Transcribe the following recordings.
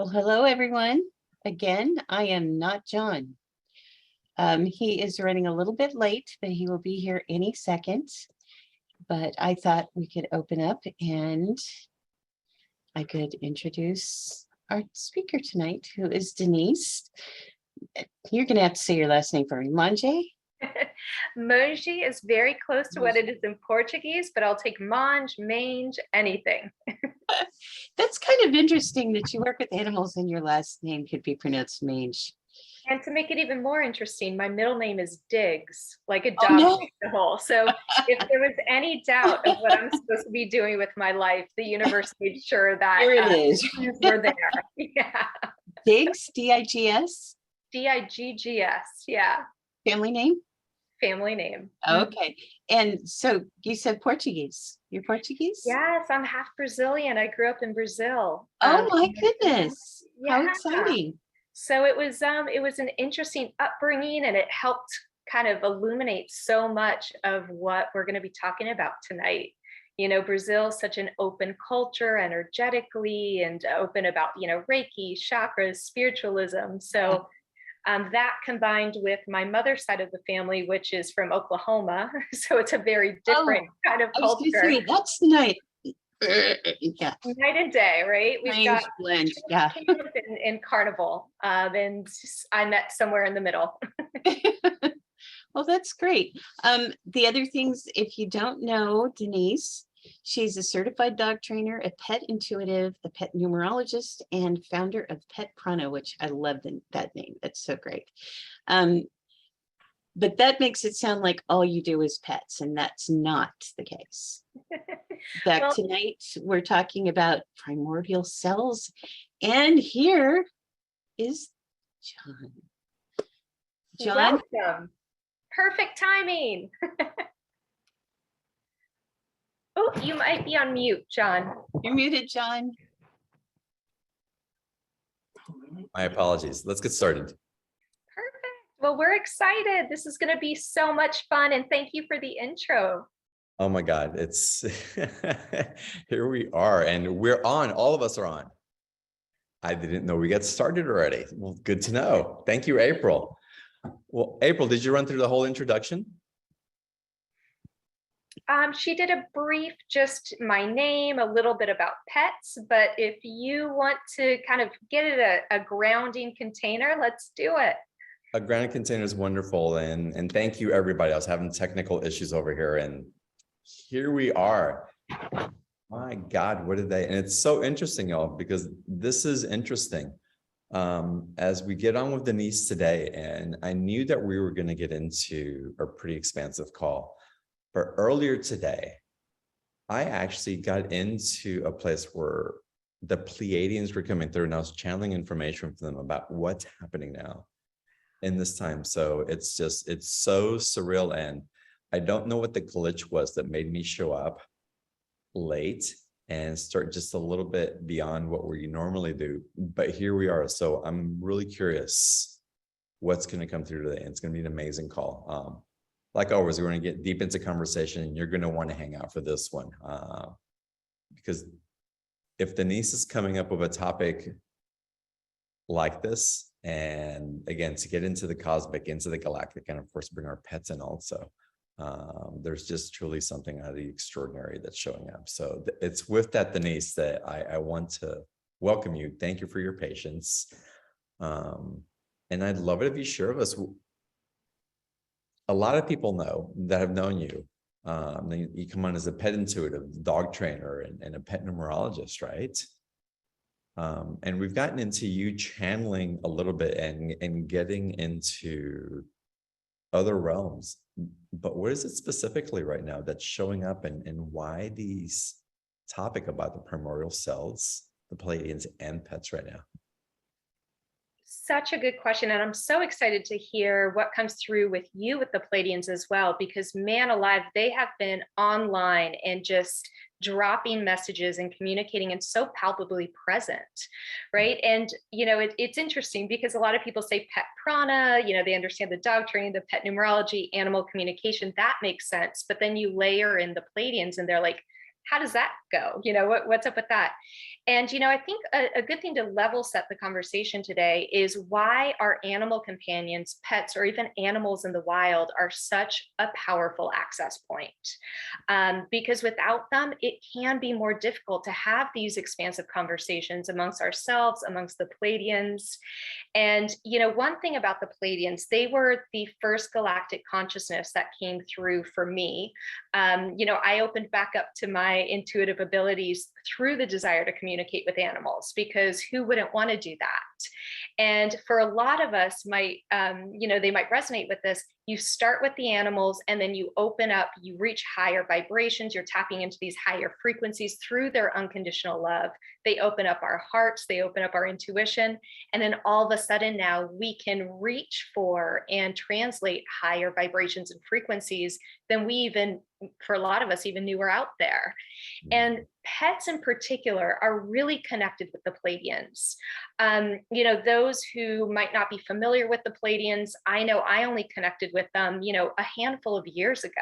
Well, hello, everyone. Again, I am not John. He is running a little bit late, but he will be here any second. But I thought we could open up and I could introduce our speaker tonight, who is Denise. You're going to have to say your last name for me. Mange? Mange is very close to what it is in Portuguese, but I'll take mange, anything. That's kind of interesting that you work with animals and your last name could be pronounced Mange. And to make it even more interesting, my middle name is Diggs, like a dog no. digs a hole. So if there was any doubt of what I'm supposed to be doing with my life, the universe made sure that Here it is. We're there. Yeah. Diggs, D-I-G-S? D-I-G-G-S, yeah. Family name? Family name. Okay. And so you said Portuguese. You're Portuguese? Yes, I'm half Brazilian. I grew up in Brazil. Oh my goodness. Yeah. How exciting. So it was an interesting upbringing, and it helped kind of illuminate so much of what we're going to be talking about tonight. You know, Brazil is such an open culture energetically, and open about, Reiki, chakras, spiritualism. So that combined with my mother's side of the family, which is from Oklahoma. So it's a very different kind of culture. That's nice. Yeah. Night and day, right? We've got blend. Yeah. in Carnival, and I met somewhere in the middle. Well, that's great. The other things, if you don't know Denise, she's a certified dog trainer, a pet intuitive, a pet numerologist, and founder of Pet Prana, which I love that name. That's so great. But that makes it sound like all you do is pets, and that's not the case. Tonight, we're talking about primordial cells, and here is John. John, welcome. Perfect timing. Oh, you might be on mute, John. You're muted, John. My apologies. Let's get started. Perfect. Well, we're excited. This is going to be so much fun, and thank you for the intro. Oh my God, it's here we are, and we're on. All of us are on. I didn't know we got started already. Well, good to know. Thank you, April. Well, April, did you run through the whole introduction? She did a brief, just my name, a little bit about pets, but if you want to kind of get it a grounding container, let's do it. A grounding container is wonderful, and thank you, everybody. I was having technical issues over here, and here we are. My God, what did they? And it's so interesting, y'all, because this is interesting. As we get on with Denise today, and I knew that we were going to get into a pretty expansive call, but earlier today, I actually got into a place where the Pleiadians were coming through, and I was channeling information from them about what's happening now in this time. So it's so surreal, and I don't know what the glitch was that made me show up late and start just a little bit beyond what we normally do, but here we are. So I'm really curious what's going to come through today, and it's going to be an amazing call. Like always, we're going to get deep into conversation, and you're going to want to hang out for this one, because if Denise is coming up with a topic like this, and again, to get into the cosmic, into the galactic, and of course bring our pets in also, there's just truly something out of the extraordinary that's showing up. So it's with that, Denise, that I want to welcome you. Thank you for your patience. And I'd love it if you share with us. A lot of people know that have known you. You come on as a pet intuitive, dog trainer, and a pet numerologist, right? And we've gotten into you channeling a little bit and getting into other realms. But what is it specifically right now that's showing up, and why these topic about the primordial cells, the Pleiadians, and pets right now? Such a good question. And I'm so excited to hear what comes through with you with the Pleiadians as well, because man alive, they have been online and just dropping messages and communicating and so palpably present, right? And, it's interesting because a lot of people say pet prana, they understand the dog training, the pet numerology, animal communication, that makes sense. But then you layer in the Pleiadians and they're like, how does that go? What's up with that? And, I think a good thing to level set the conversation today is why our animal companions, pets, or even animals in the wild are such a powerful access point. Because without them, it can be more difficult to have these expansive conversations amongst ourselves, amongst the Pleiadians. And, one thing about the Pleiadians, they were the first galactic consciousness that came through for me. I opened back up to my intuitive abilities through the desire to communicate with animals, because who wouldn't want to do that? And for a lot of us they might resonate with this. You start with the animals and then you open up, you reach higher vibrations, you're tapping into these higher frequencies through their unconditional love. They open up our hearts, they open up our intuition. And then all of a sudden now we can reach for and translate higher vibrations and frequencies than we even, for a lot of us, even knew were out there. And pets in particular are really connected with the Pleiadians. Those who might not be familiar with the Pleiadians, I know I only connected with them, a handful of years ago.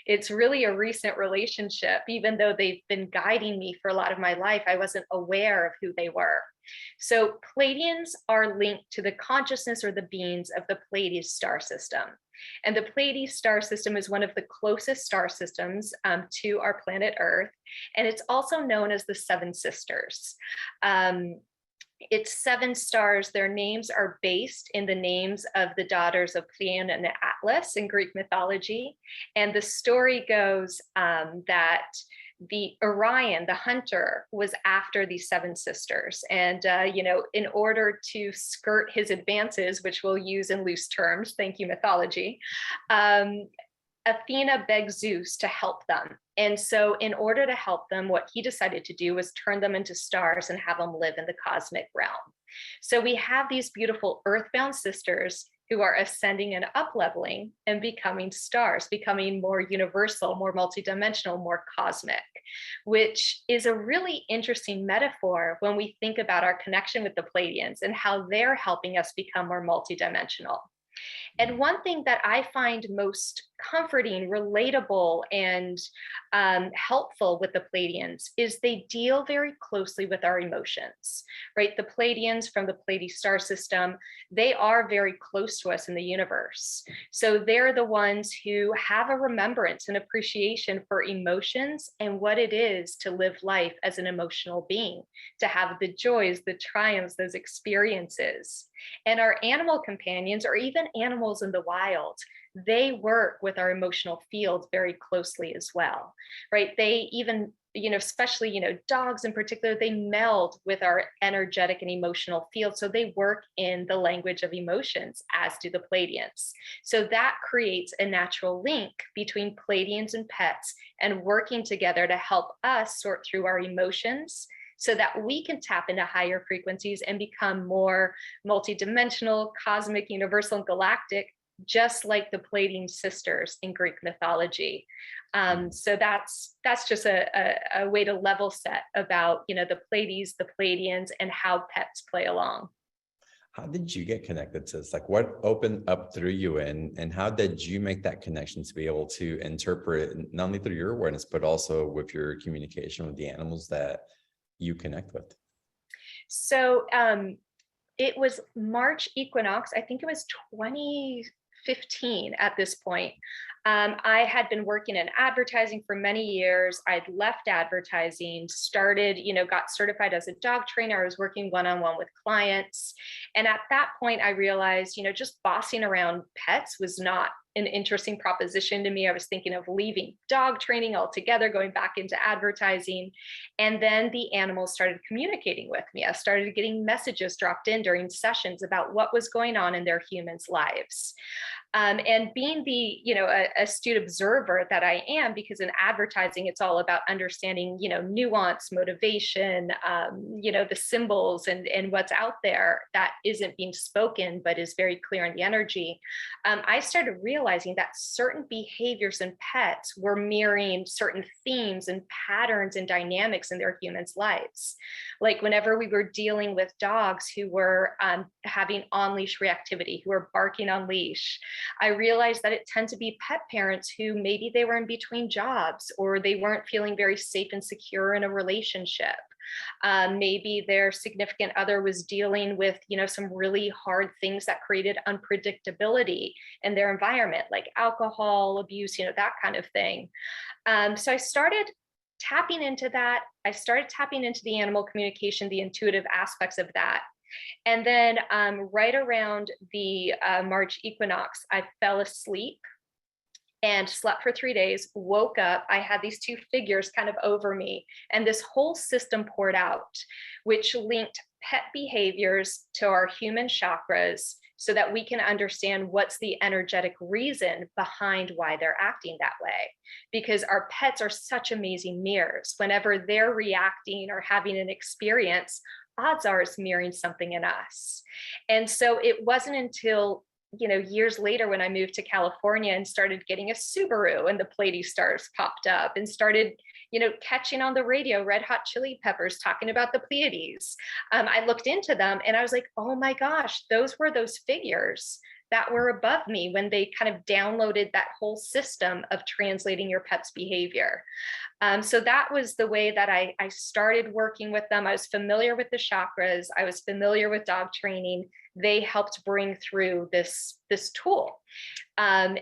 It's really a recent relationship. Even though they've been guiding me for a lot of my life, I wasn't aware of who they were. So Pleiadians are linked to the consciousness or the beings of the Pleiades star system. And the Pleiades star system is one of the closest star systems to our planet Earth. And it's also known as the Seven Sisters. It's 7 stars. Their names are based in the names of the daughters of Pleione and Atlas in Greek mythology. And the story goes that the Orion, the hunter, was after these 7 sisters. And, in order to skirt his advances, which we'll use in loose terms, thank you, mythology, Athena begged Zeus to help them. And so in order to help them, what he decided to do was turn them into stars and have them live in the cosmic realm. So we have these beautiful earthbound sisters who are ascending and up-leveling and becoming stars, becoming more universal, more multidimensional, more cosmic, which is a really interesting metaphor when we think about our connection with the Pleiadians and how they're helping us become more multidimensional. And one thing that I find most comforting, relatable, and helpful with the Pleiadians is they deal very closely with our emotions, right? The Pleiadians from the Pleiades star system, they are very close to us in the universe. So they're the ones who have a remembrance and appreciation for emotions and what it is to live life as an emotional being, to have the joys, the triumphs, those experiences. And our animal companions, or even animals in the wild, they work with our emotional field very closely as well, right? They even, especially, dogs in particular, they meld with our energetic and emotional field. So they work in the language of emotions, as do the Pleiadians. So that creates a natural link between Pleiadians and pets, and working together to help us sort through our emotions, so that we can tap into higher frequencies and become more multidimensional, cosmic, universal, and galactic, just like the Pleiadian sisters in Greek mythology. So that's just a way to level set about, the Pleiades, the Pleiadians, and how pets play along. How did you get connected to this? Like, what opened up through you, and how did you make that connection to be able to interpret it, not only through your awareness, but also with your communication with the animals that you connect with? So it was March equinox. I think it was 2015 at this point. I had been working in advertising for many years. I'd left advertising, started, got certified as a dog trainer. I was working one-on-one with clients. And at that point, I realized, just bossing around pets was not an interesting proposition to me. I was thinking of leaving dog training altogether, going back into advertising. And then the animals started communicating with me. I started getting messages dropped in during sessions about what was going on in their humans' lives. And being the, astute observer that I am, because in advertising, it's all about understanding, nuance, motivation, the symbols and what's out there that isn't being spoken, but is very clear in the energy. I started realizing that certain behaviors in pets were mirroring certain themes and patterns and dynamics in their humans' lives. Like whenever we were dealing with dogs who were having on-leash reactivity, who were barking on leash, I realized that it tends to be pet parents who maybe they were in between jobs, or they weren't feeling very safe and secure in a relationship. Maybe their significant other was dealing with, some really hard things that created unpredictability in their environment, like alcohol abuse, that kind of thing. So I started tapping into that. I started tapping into the animal communication, the intuitive aspects of that. And then right around the March equinox, I fell asleep and slept for 3 days, woke up. I had these two figures kind of over me, and this whole system poured out, which linked pet behaviors to our human chakras so that we can understand what's the energetic reason behind why they're acting that way. Because our pets are such amazing mirrors. Whenever they're reacting or having an experience, odds are it's mirroring something in us. And so it wasn't until years later when I moved to California and started getting a Subaru, and the Pleiadian stars popped up, and started, catching on the radio Red Hot Chili Peppers talking about the Pleiades. I looked into them and I was like, oh my gosh, those were those figures that were above me when they kind of downloaded that whole system of translating your pet's behavior. So that was the way that I started working with them. I was familiar with the chakras. I was familiar with dog training. They helped bring through this tool. And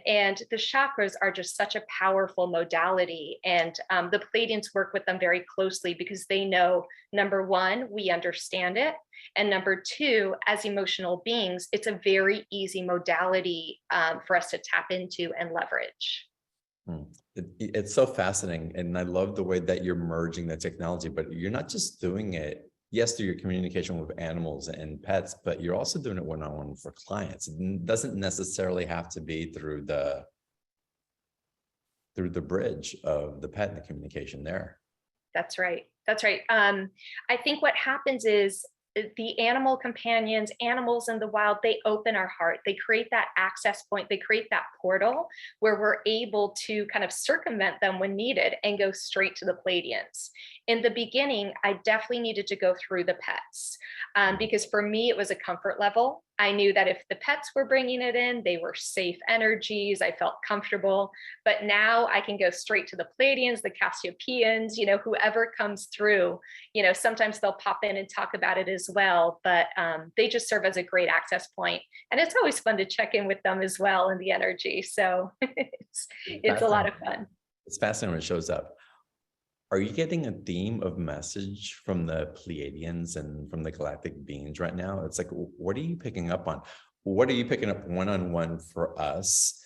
the chakras are just such a powerful modality. And the Pleiadians work with them very closely because they know, number one, we understand it. And number two, as emotional beings, it's a very easy modality for us to tap into and leverage. It's so fascinating. And I love the way that you're merging the technology, but you're not just doing it, yes, through your communication with animals and pets, but you're also doing it one-on-one for clients. It doesn't necessarily have to be through the bridge of the pet and the communication there. That's right. That's right. I think what happens is the animal companions, animals in the wild, they open our heart. They create that access point. They create that portal where we're able to kind of circumvent them when needed and go straight to the Pleiadians. In the beginning, I definitely needed to go through the pets because for me, it was a comfort level. I knew that if the pets were bringing it in, they were safe energies. I felt comfortable. But now I can go straight to the Pleiadians, the Cassiopeians, whoever comes through. Sometimes they'll pop in and talk about it as well, but they just serve as a great access point. And it's always fun to check in with them as well in the energy. So it's a lot of fun. It's fascinating when it shows up. Are you getting a theme of message from the Pleiadians and from the galactic beings right now? It's like, what are you picking up on? What are you picking up one-on-one for us?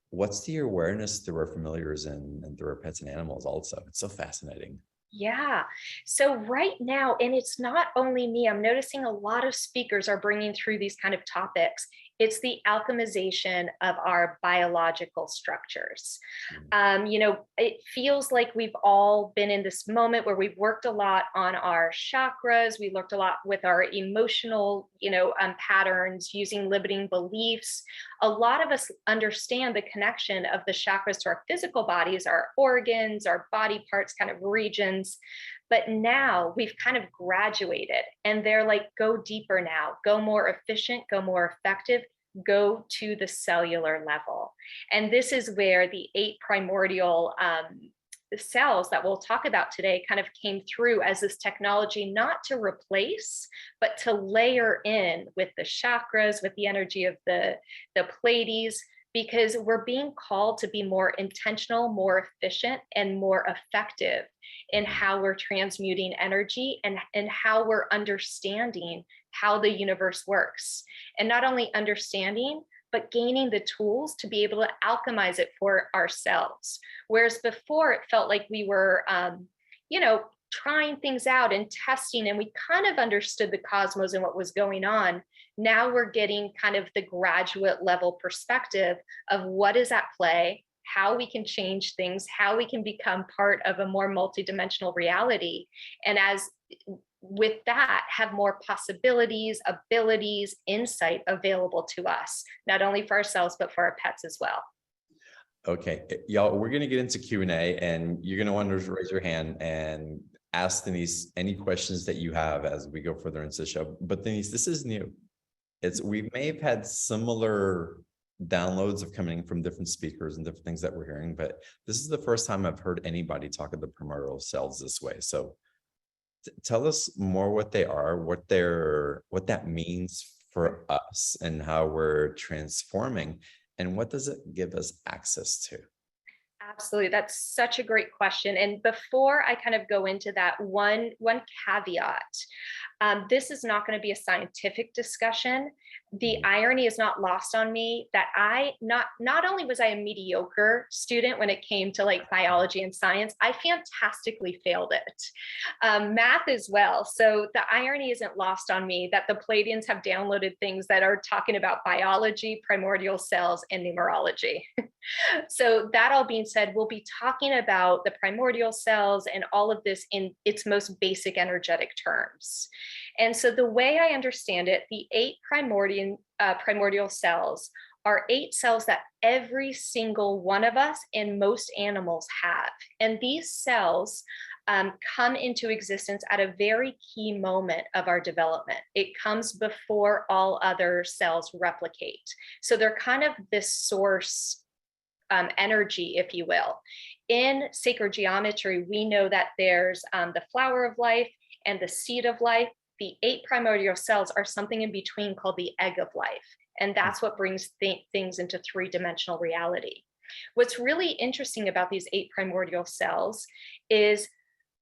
What's the awareness through our familiars and through our pets and animals also? It's so fascinating. Yeah. So right now, and it's not only me, I'm noticing a lot of speakers are bringing through these kind of topics. It's the alchemization of our biological structures. It feels like we've all been in this moment where we've worked a lot on our chakras. We worked a lot with our emotional, patterns, using limiting beliefs. A lot of us understand the connection of the chakras to our physical bodies, our organs, our body parts, kind of regions. But now we've kind of graduated and they're like, go deeper now, go more efficient, go more effective, go to the cellular level. And this is where the 8 primordial cells that we'll talk about today kind of came through as this technology, not to replace, but to layer in with the chakras, with the energy of the Pleiades, because we're being called to be more intentional, more efficient, and more effective in how we're transmuting energy and how we're understanding how the universe works. And not only understanding, but gaining the tools to be able to alchemize it for ourselves. Whereas before it felt like we were, trying things out and testing, and we kind of understood the cosmos and what was going on. Now we're getting kind of the graduate level perspective of what is at play, how we can change things, how we can become part of a more multidimensional reality. And as with that, have more possibilities, abilities, insight available to us, not only for ourselves, but for our pets as well. Okay, y'all, we're going to get into Q&A and you're going to want to raise your hand and ask Denise any questions that you have as we go further into the show. But Denise, this is new. We may have had similar downloads of coming from different speakers and different things that we're hearing, but this is the first time I've heard anybody talk of the primordial cells this way. So tell us more what they are, what that means for us and how we're transforming, and what does it give us access to? Absolutely. That's such a great question. And before I kind of go into that, one caveat, this is not going to be a scientific discussion. The irony is not lost on me that not only was I a mediocre student when it came to like biology and science, I fantastically failed it. Math as well. So the irony isn't lost on me that the Pleiadians have downloaded things that are talking about biology, primordial cells, and numerology. So that all being said, we'll be talking about the primordial cells and all of this in its most basic energetic terms. And so the way I understand it, the 8 primordial cells are 8 cells that every single one of us and most animals have. And these cells come into existence at a very key moment of our development. It comes before all other cells replicate. So they're kind of this source energy, if you will. In sacred geometry, we know that there's the flower of life and the seed of life. The 8 primordial cells are something in between called the egg of life. And that's what brings things into 3-dimensional reality. What's really interesting about these 8 primordial cells is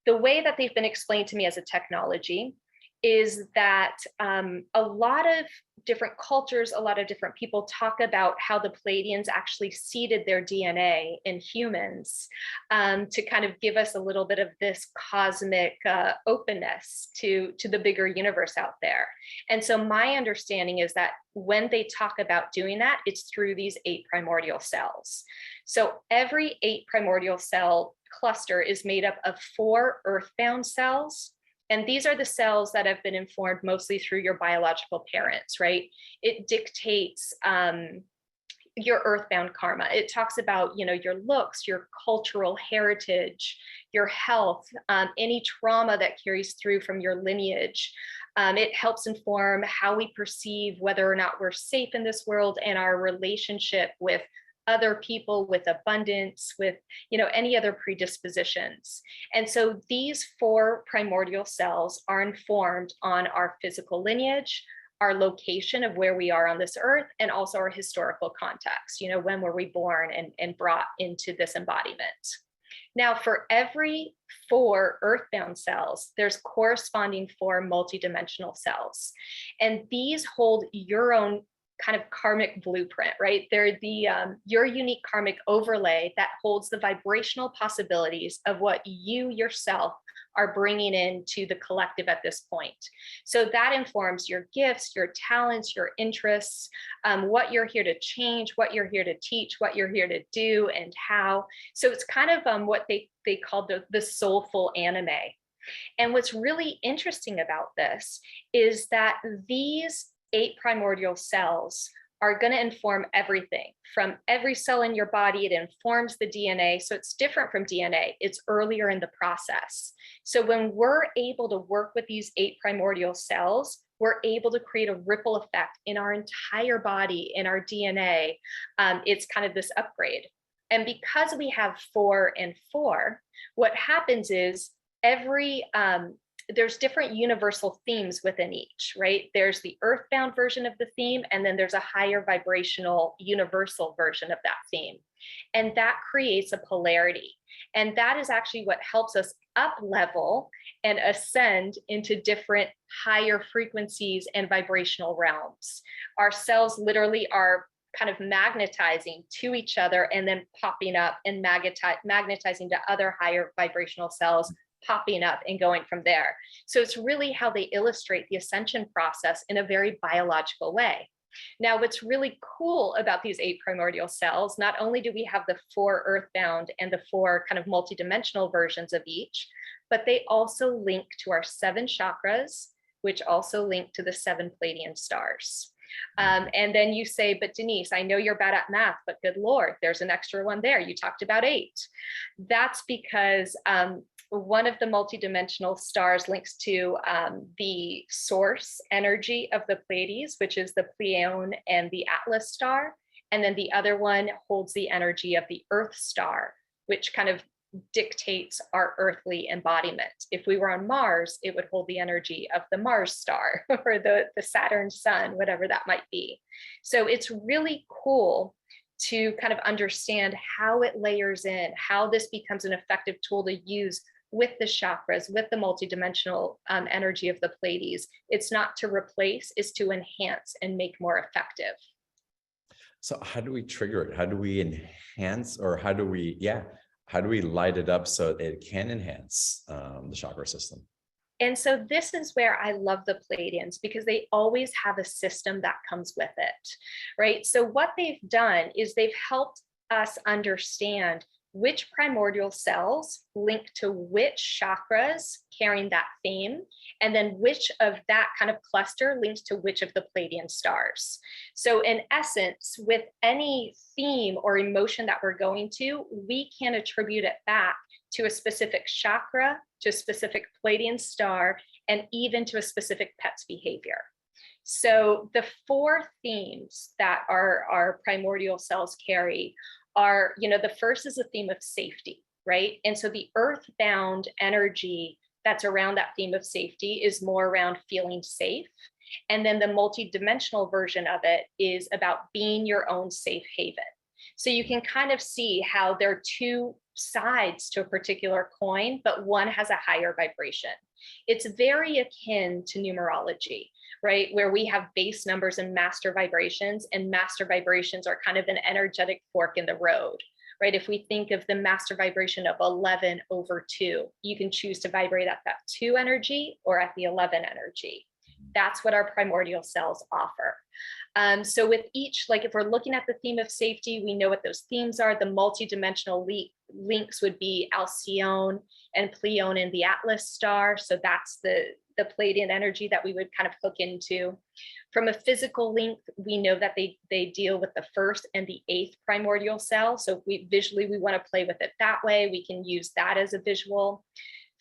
the way that they've been explained to me as a technology is that a lot of different cultures, a lot of different people talk about how the Pleiadians actually seeded their DNA in humans to kind of give us a little bit of this cosmic openness to the bigger universe out there. And so my understanding is that when they talk about doing that, it's through these 8 primordial cells. So every 8 primordial cell cluster is made up of 4 earthbound cells. And these are the cells that have been informed mostly through your biological parents, right? It dictates your earthbound karma. It talks about, your looks, your cultural heritage, your health, any trauma that carries through from your lineage. It helps inform how we perceive whether or not we're safe in this world and our relationship with other people, with abundance, with any other predispositions. And so these 4 primordial cells are informed on our physical lineage, our location of where we are on this earth, and also our historical context. When were we born and brought into this embodiment? Now, for every 4 earthbound cells, there's corresponding 4 multidimensional cells. And these hold your own kind of karmic blueprint, right? They're your unique karmic overlay that holds the vibrational possibilities of what you yourself are bringing into the collective at this point. So that informs your gifts, your talents, your interests, what you're here to change, what you're here to teach, what you're here to do, and how. So it's kind of what they call the soulful anime. And what's really interesting about this is that these 8 primordial cells are going to inform everything from every cell in your body. It informs the DNA. So it's different from DNA. It's earlier in the process. So when we're able to work with these 8 primordial cells, we're able to create a ripple effect in our entire body, in our DNA. It's kind of this upgrade. And because we have 4 and 4, what happens is there's different universal themes within each, right? There's the earthbound version of the theme, and then there's a higher vibrational universal version of that theme. And that creates a polarity. And that is actually what helps us up level and ascend into different higher frequencies and vibrational realms. Our cells literally are kind of magnetizing to each other and then popping up and magnetizing to other higher vibrational cells, popping up and going from there. So it's really how they illustrate the ascension process in a very biological way. Now, what's really cool about these 8 primordial cells, not only do we have the 4 earthbound and the 4 kind of multidimensional versions of each, but they also link to our 7 chakras, which also link to the 7 Pleiadian stars. And then you say, but Denise, I know you're bad at math, but good Lord, there's an extra one there. You talked about 8. That's because one of the multidimensional stars links to the source energy of the Pleiades, which is the Pleione and the Atlas star. And then the other one holds the energy of the Earth star, which kind of dictates our earthly embodiment. If we were on Mars, it would hold the energy of the Mars star or the Saturn sun, whatever that might be. So it's really cool to kind of understand how it layers in, how this becomes an effective tool to use with the chakras, with the multidimensional energy of the Pleiades. It's not to replace, it's to enhance and make more effective. So how do we trigger it? How do we enhance, or how do we light it up so it can enhance the chakra system? And so this is where I love the Pleiadians, because they always have a system that comes with it, right? So what they've done is they've helped us understand which primordial cells link to which chakras carrying that theme, and then which of that kind of cluster links to which of the Pleiadian stars. So in essence, with any theme or emotion that we're going to, we can attribute it back to a specific chakra, to a specific Pleiadian star, and even to a specific pet's behavior. So the 4 themes that our primordial cells carry are, the first is the theme of safety, right? And so the earthbound energy that's around that theme of safety is more around feeling safe. And then the multidimensional version of it is about being your own safe haven. So you can kind of see how there are 2 sides to a particular coin, but one has a higher vibration. It's very akin to numerology, right? Where we have base numbers and master vibrations are kind of an energetic fork in the road, right? If we think of the master vibration of 11/2, you can choose to vibrate at that 2 energy or at the 11 energy. That's what our primordial cells offer. So with each, like if we're looking at the theme of safety, we know what those themes are. The multidimensional links would be Alcyone and Pleione in the Atlas star. So that's the Pleiadian energy that we would kind of hook into. From a physical link, we know that they deal with the 1st and the 8th primordial cell. So if we want to play with it that way, we can use that as a visual.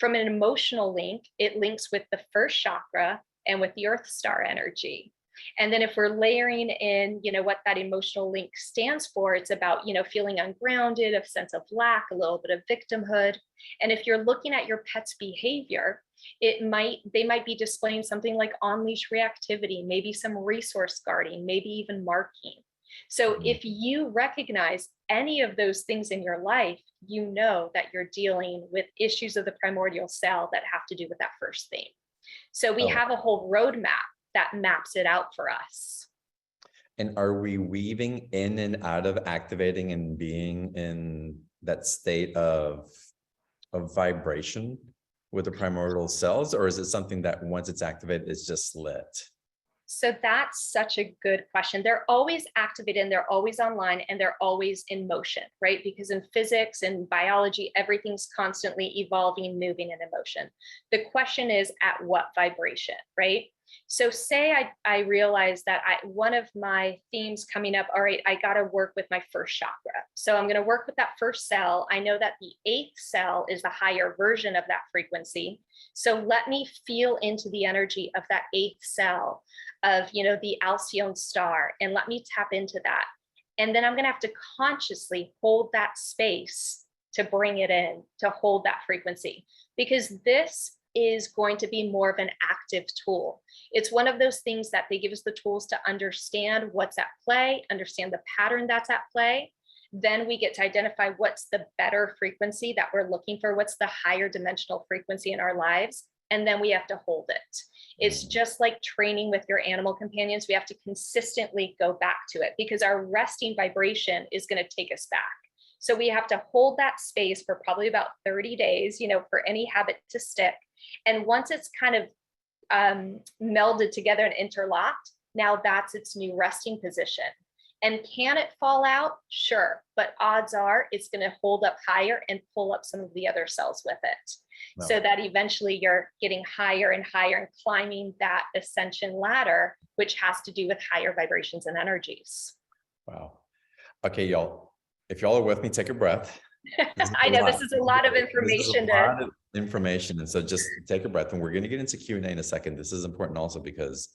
From an emotional link, it links with the 1st chakra and with the Earth star energy. And then if we're layering in, what that emotional link stands for, it's about, feeling ungrounded, a sense of lack, a little bit of victimhood. And if you're looking at your pet's behavior, they might be displaying something like on-leash reactivity, maybe some resource guarding, maybe even marking. So if you recognize any of those things in your life, you know that you're dealing with issues of the primordial cell that have to do with that 1st theme. So we have a whole roadmap that maps it out for us. And are we weaving in and out of activating and being in that state of vibration with the primordial cells, or is it something that once it's activated, it's just lit? So that's such a good question. They're always activated and they're always online and they're always in motion, right? Because in physics and biology, everything's constantly evolving, moving, and in motion. The question is at what vibration, right? So say I realize that one of my themes coming up, all right, I got to work with my 1st chakra. So I'm going to work with that 1st cell. I know that the 8th cell is the higher version of that frequency. So let me feel into the energy of that 8th cell of, the Alcyone star, and let me tap into that. And then I'm going to have to consciously hold that space to bring it in, to hold that frequency, because this is going to be more of an active tool. It's one of those things that they give us the tools to understand what's at play, understand the pattern that's at play. Then we get to identify what's the better frequency that we're looking for, what's the higher dimensional frequency in our lives, and then we have to hold it. It's just like training with your animal companions. We have to consistently go back to it because our resting vibration is going to take us back. So we have to hold that space for probably about 30 days, for any habit to stick. And once it's kind of melded together and interlocked, now that's its new resting position. And can it fall out? Sure. But odds are it's going to hold up higher and pull up some of the other cells with it. No. So that eventually you're getting higher and higher and climbing that ascension ladder, which has to do with higher vibrations and energies. Wow. Okay, y'all. If y'all are with me, take a breath. I know this is a lot of information. And so just take a breath, and we're going to get into Q&A in a second. This is important also because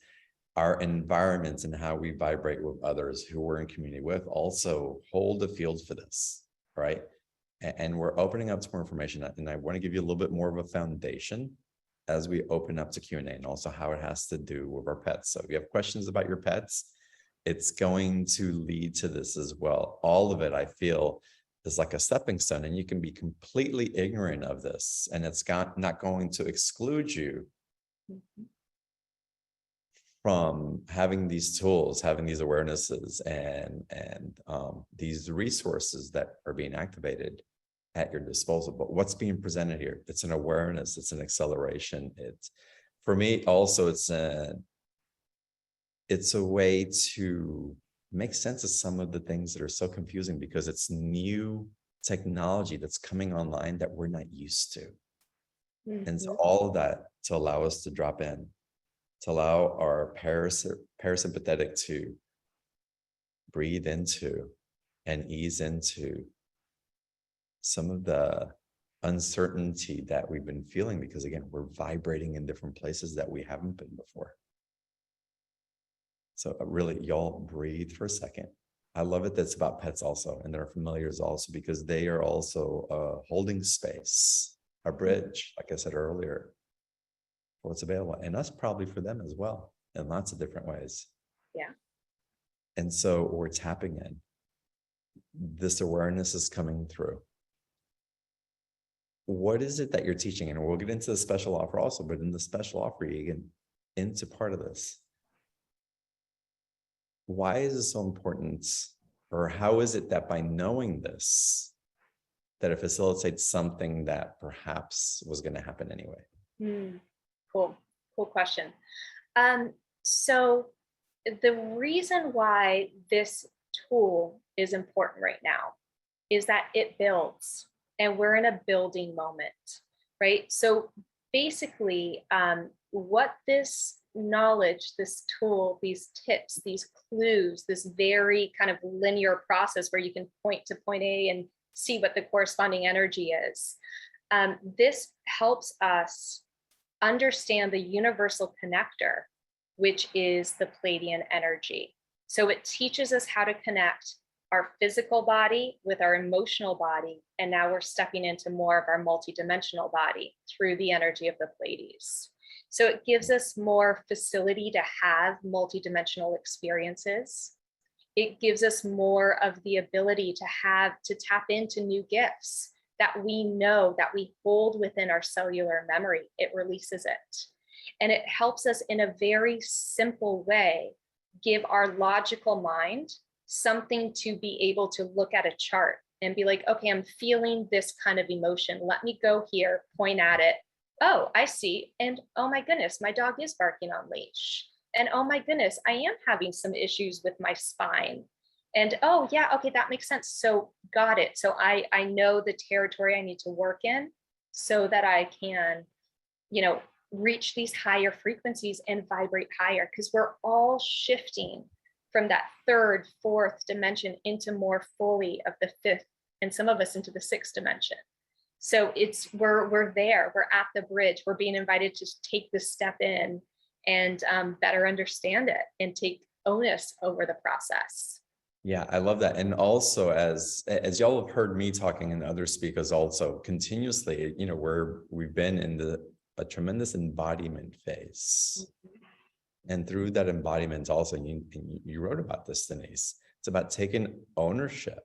our environments and how we vibrate with others who we're in community with also hold the field for this, right? And we're opening up to more information. And I want to give you a little bit more of a foundation as we open up to Q&A, and also how it has to do with our pets. So if you have questions about your pets, it's going to lead to this as well. All of it, I feel, is like a stepping stone, and you can be completely ignorant of this, and it's not going to exclude you from having these tools, having these awarenesses, and these resources that are being activated at your disposal. But what's being presented here? It's an awareness, it's an acceleration. It's, for me also, it's a way to make sense of some of the things that are so confusing, because it's new technology that's coming online that we're not used to. And so all of that to allow us to drop in, to allow our parasympathetic to breathe into and ease into some of the uncertainty that we've been feeling, because again, we're vibrating in different places that we haven't been before. So really, y'all breathe for a second. I love it that's about pets also, and their familiars also, because they are also a holding space, a bridge, like I said earlier, for what's available, and us probably for them as well, in lots of different ways. Yeah. And so we're tapping in. This awareness is coming through. What is it that you're teaching? And we'll get into the special offer also, but in the special offer, you get into part of this. Why is it so important? Or how is it that by knowing this, that it facilitates something that perhaps was going to happen anyway? Cool question. So the reason why this tool is important right now is that it builds, and we're in a building moment, right? So basically, what this knowledge, this tool, these tips, these clues, this very kind of linear process where you can point to point A and see what the corresponding energy is, this helps us understand the universal connector, which is the Pleiadian energy. So it teaches us how to connect our physical body with our emotional body. And now we're stepping into more of our multidimensional body through the energy of the Pleiades. So it gives us more facility to have multidimensional experiences. It gives us more of the ability to tap into new gifts that we know, that we hold within our cellular memory. It releases it. And it helps us in a very simple way give our logical mind something to be able to look at a chart and be like, okay, I'm feeling this kind of emotion. Let me go here, point at it. Oh, I see. And oh my goodness, my dog is barking on leash. And oh my goodness, I am having some issues with my spine. And oh yeah, okay, that makes sense. So got it. So I know the territory I need to work in so that I can, reach these higher frequencies and vibrate higher, because we're all shifting from that third, fourth dimension into more fully of the fifth, and some of us into the sixth dimension. So we're there, we're at the bridge, we're being invited to take this step in and better understand it and take onus over the process. Yeah, I love that. And also, as y'all have heard me talking and other speakers also continuously, we've been in a tremendous embodiment phase. And through that embodiment also, you wrote about this, Denise, it's about taking ownership,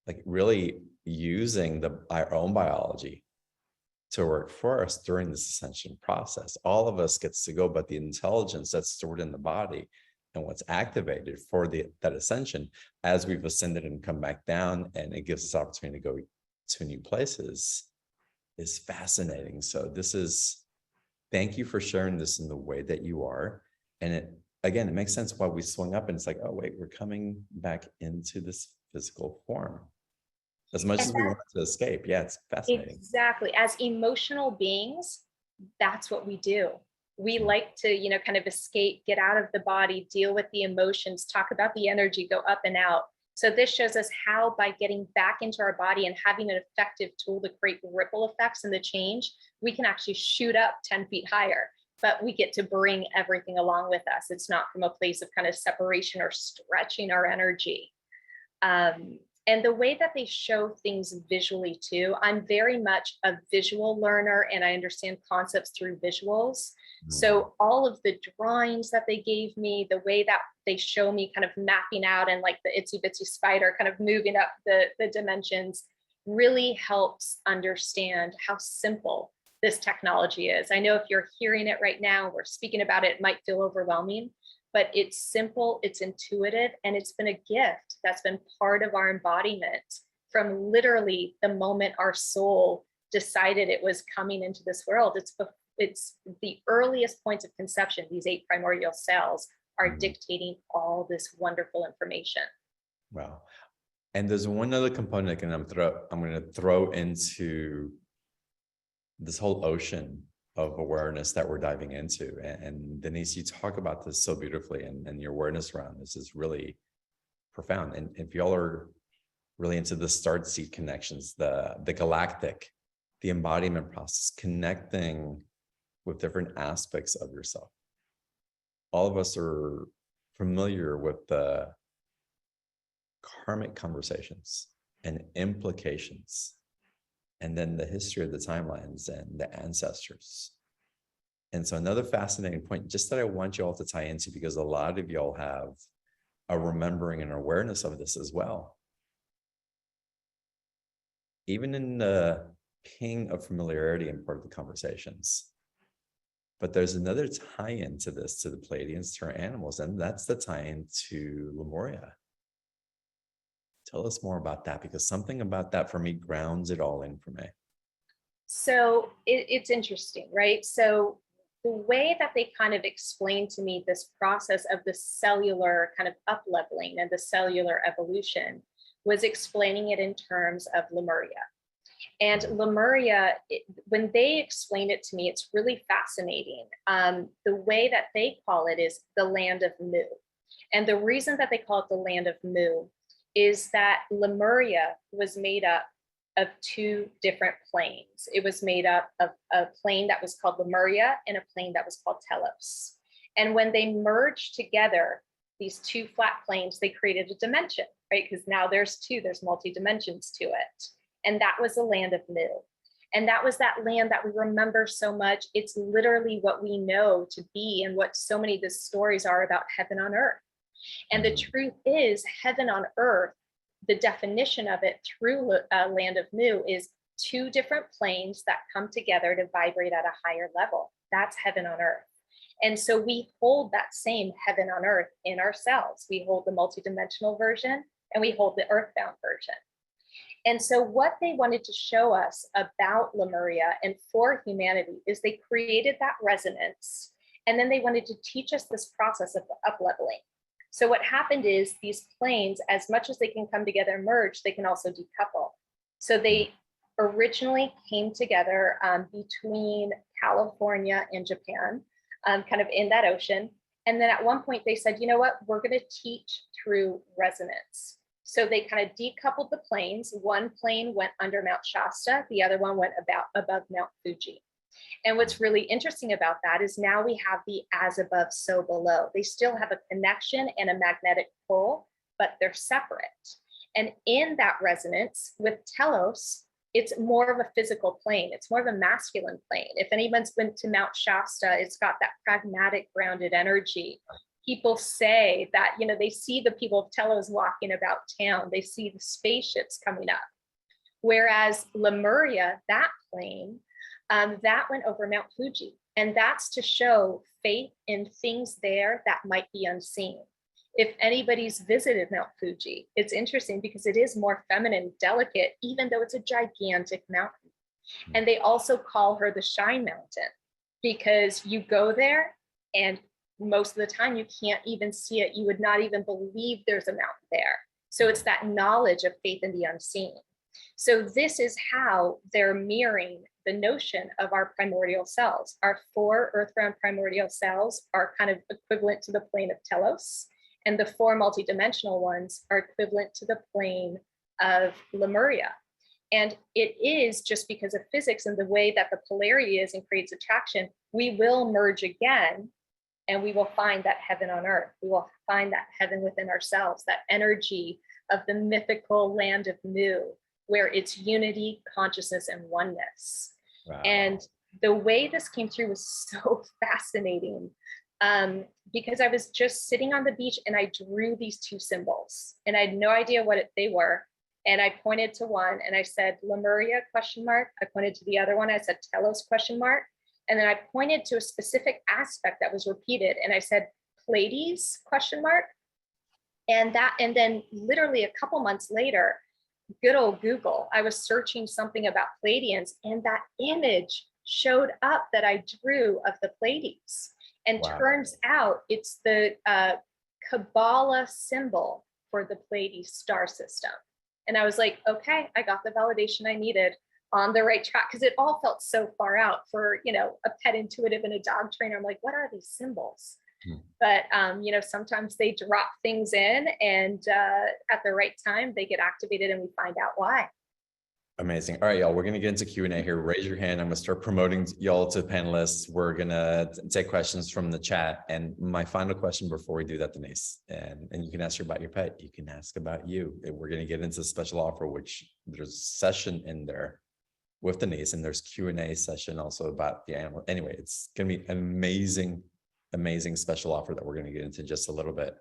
like really using our own biology to work for us during this ascension process. All of us gets to go, but the intelligence that's stored in the body and what's activated for that ascension as we've ascended and come back down, and it gives us opportunity to go to new places, is fascinating. So thank you for sharing this in the way that you are. And it makes sense why we swung up and it's like, oh wait, we're coming back into this physical form. As much as we want to escape. Yeah, it's fascinating. Exactly. As emotional beings, that's what we do. We like to, kind of escape, get out of the body, deal with the emotions, talk about the energy, go up and out. So this shows us how, by getting back into our body and having an effective tool to create ripple effects and the change, we can actually shoot up 10 feet higher. but we get to bring everything along with us. It's not from a place of kind of separation or stretching our energy. And the way that they show things visually too, I'm very much a visual learner and I understand concepts through visuals. So all of the drawings that they gave me, the way that they show me kind of mapping out and like the itsy bitsy spider kind of moving up the dimensions really helps understand how simple this technology is. I know if you're hearing it right now, we're speaking about it, it might feel overwhelming, but it's simple, it's intuitive, and it's been a gift that's been part of our embodiment from literally the moment our soul decided it was coming into this world. It's the earliest points of conception. These 8 primordial cells are dictating all this wonderful information. Wow. And there's one other component that I'm going to throw into this whole ocean of awareness that we're diving into. And Denise, you talk about this so beautifully, and your awareness around this is really profound. And if y'all are really into the start seed connections, the galactic, the embodiment process, connecting with different aspects of yourself. All of us are familiar with the karmic conversations and implications, and then the history of the timelines and the ancestors. And so another fascinating point, just that I want you all to tie into, because a lot of y'all have a remembering and awareness of this as well. Even in the ping of familiarity and part of the conversations. But there's another tie-in to this, to the Pleiadians, to our animals, and that's the tie-in to Lemuria. Tell us more about that, because something about that for me grounds it all in for me. So it's interesting, right? So the way that they kind of explained to me this process of the cellular kind of up-leveling and the cellular evolution was explaining it in terms of Lemuria. And Lemuria, when they explain it to me, it's really fascinating. The way that they call it is the land of Mu. And the reason that they call it the land of Mu is that Lemuria was made up of 2 different planes. It was made up of a plane that was called Lemuria and a plane that was called Telos. And when they merged together, these 2 flat planes, they created a dimension, right? Because now there's multi-dimensions to it. And that was the land of Mu. And that was that land that we remember so much. It's literally what we know to be and what so many of the stories are about heaven on earth. And the truth is, heaven on earth, the definition of it through land of Mu is 2 different planes that come together to vibrate at a higher level. That's heaven on earth. And so we hold that same heaven on earth in ourselves. We hold the multidimensional version and we hold the earthbound version. And so what they wanted to show us about Lemuria and for humanity is they created that resonance. And then they wanted to teach us this process of up-leveling. So what happened is these planes, as much as they can come together and merge, they can also decouple. So they originally came together between California and Japan, kind of in that ocean. And then at one point they said, you know what, we're going to teach through resonance. So they kind of decoupled the planes. One plane went under Mount Shasta, the other one went above Mount Fuji. And what's really interesting about that is now we have the as above, so below. They still have a connection and a magnetic pull, but they're separate. And in that resonance with Telos, it's more of a physical plane. It's more of a masculine plane. If anyone's been to Mount Shasta, it's got that pragmatic, grounded energy. People say that, you know, they see the people of Telos walking about town. They see the spaceships coming up. Whereas Lemuria, that plane, that went over Mount Fuji. And that's to show faith in things there that might be unseen. If anybody's visited Mount Fuji, it's interesting because it is more feminine, delicate, even though it's a gigantic mountain. And they also call her the Shine Mountain because you go there and most of the time you can't even see it. You would not even believe there's a mountain there. So it's that knowledge of faith in the unseen. So this is how they're mirroring the notion of our primordial cells. Our 4 earthbound primordial cells are kind of equivalent to the plane of Telos, and the 4 multidimensional ones are equivalent to the plane of Lemuria. And it is just because of physics and the way that the polarity is and creates attraction, we will merge again and we will find that heaven on earth. We will find that heaven within ourselves, that energy of the mythical land of Mu, where it's unity, consciousness, and oneness. Wow. And the way this came through was so fascinating, because I was just sitting on the beach and I drew these two symbols and I had no idea what they were. And I pointed to one and I said, Lemuria, question mark. I pointed to the other one. I said, Telos, question mark. And then I pointed to a specific aspect that was repeated. And I said, Pleiades, question mark. And then literally a couple months later, good old Google, I was searching something about Pleiadians and that image showed up that I drew of the Pleiades. And Wow. Turns out it's the Kabbalah symbol for the Pleiades star system. And I was like, okay, I got the validation I needed, on the right track, because it all felt so far out for, a pet intuitive and a dog trainer. I'm like, what are these symbols? But, sometimes they drop things in and at the right time, they get activated and we find out why. Amazing. All right, y'all, we're going to get into Q&A here. Raise your hand. I'm going to start promoting y'all to panelists. We're going to take questions from the chat. And my final question before we do that, Denise, and you can ask her about your pet. You can ask about you. We're going to get into a special offer, which there's a session in there with Denise, and there's Q&A session also about the animal. Anyway, it's going to be amazing, amazing special offer that we're going to get into just a little bit.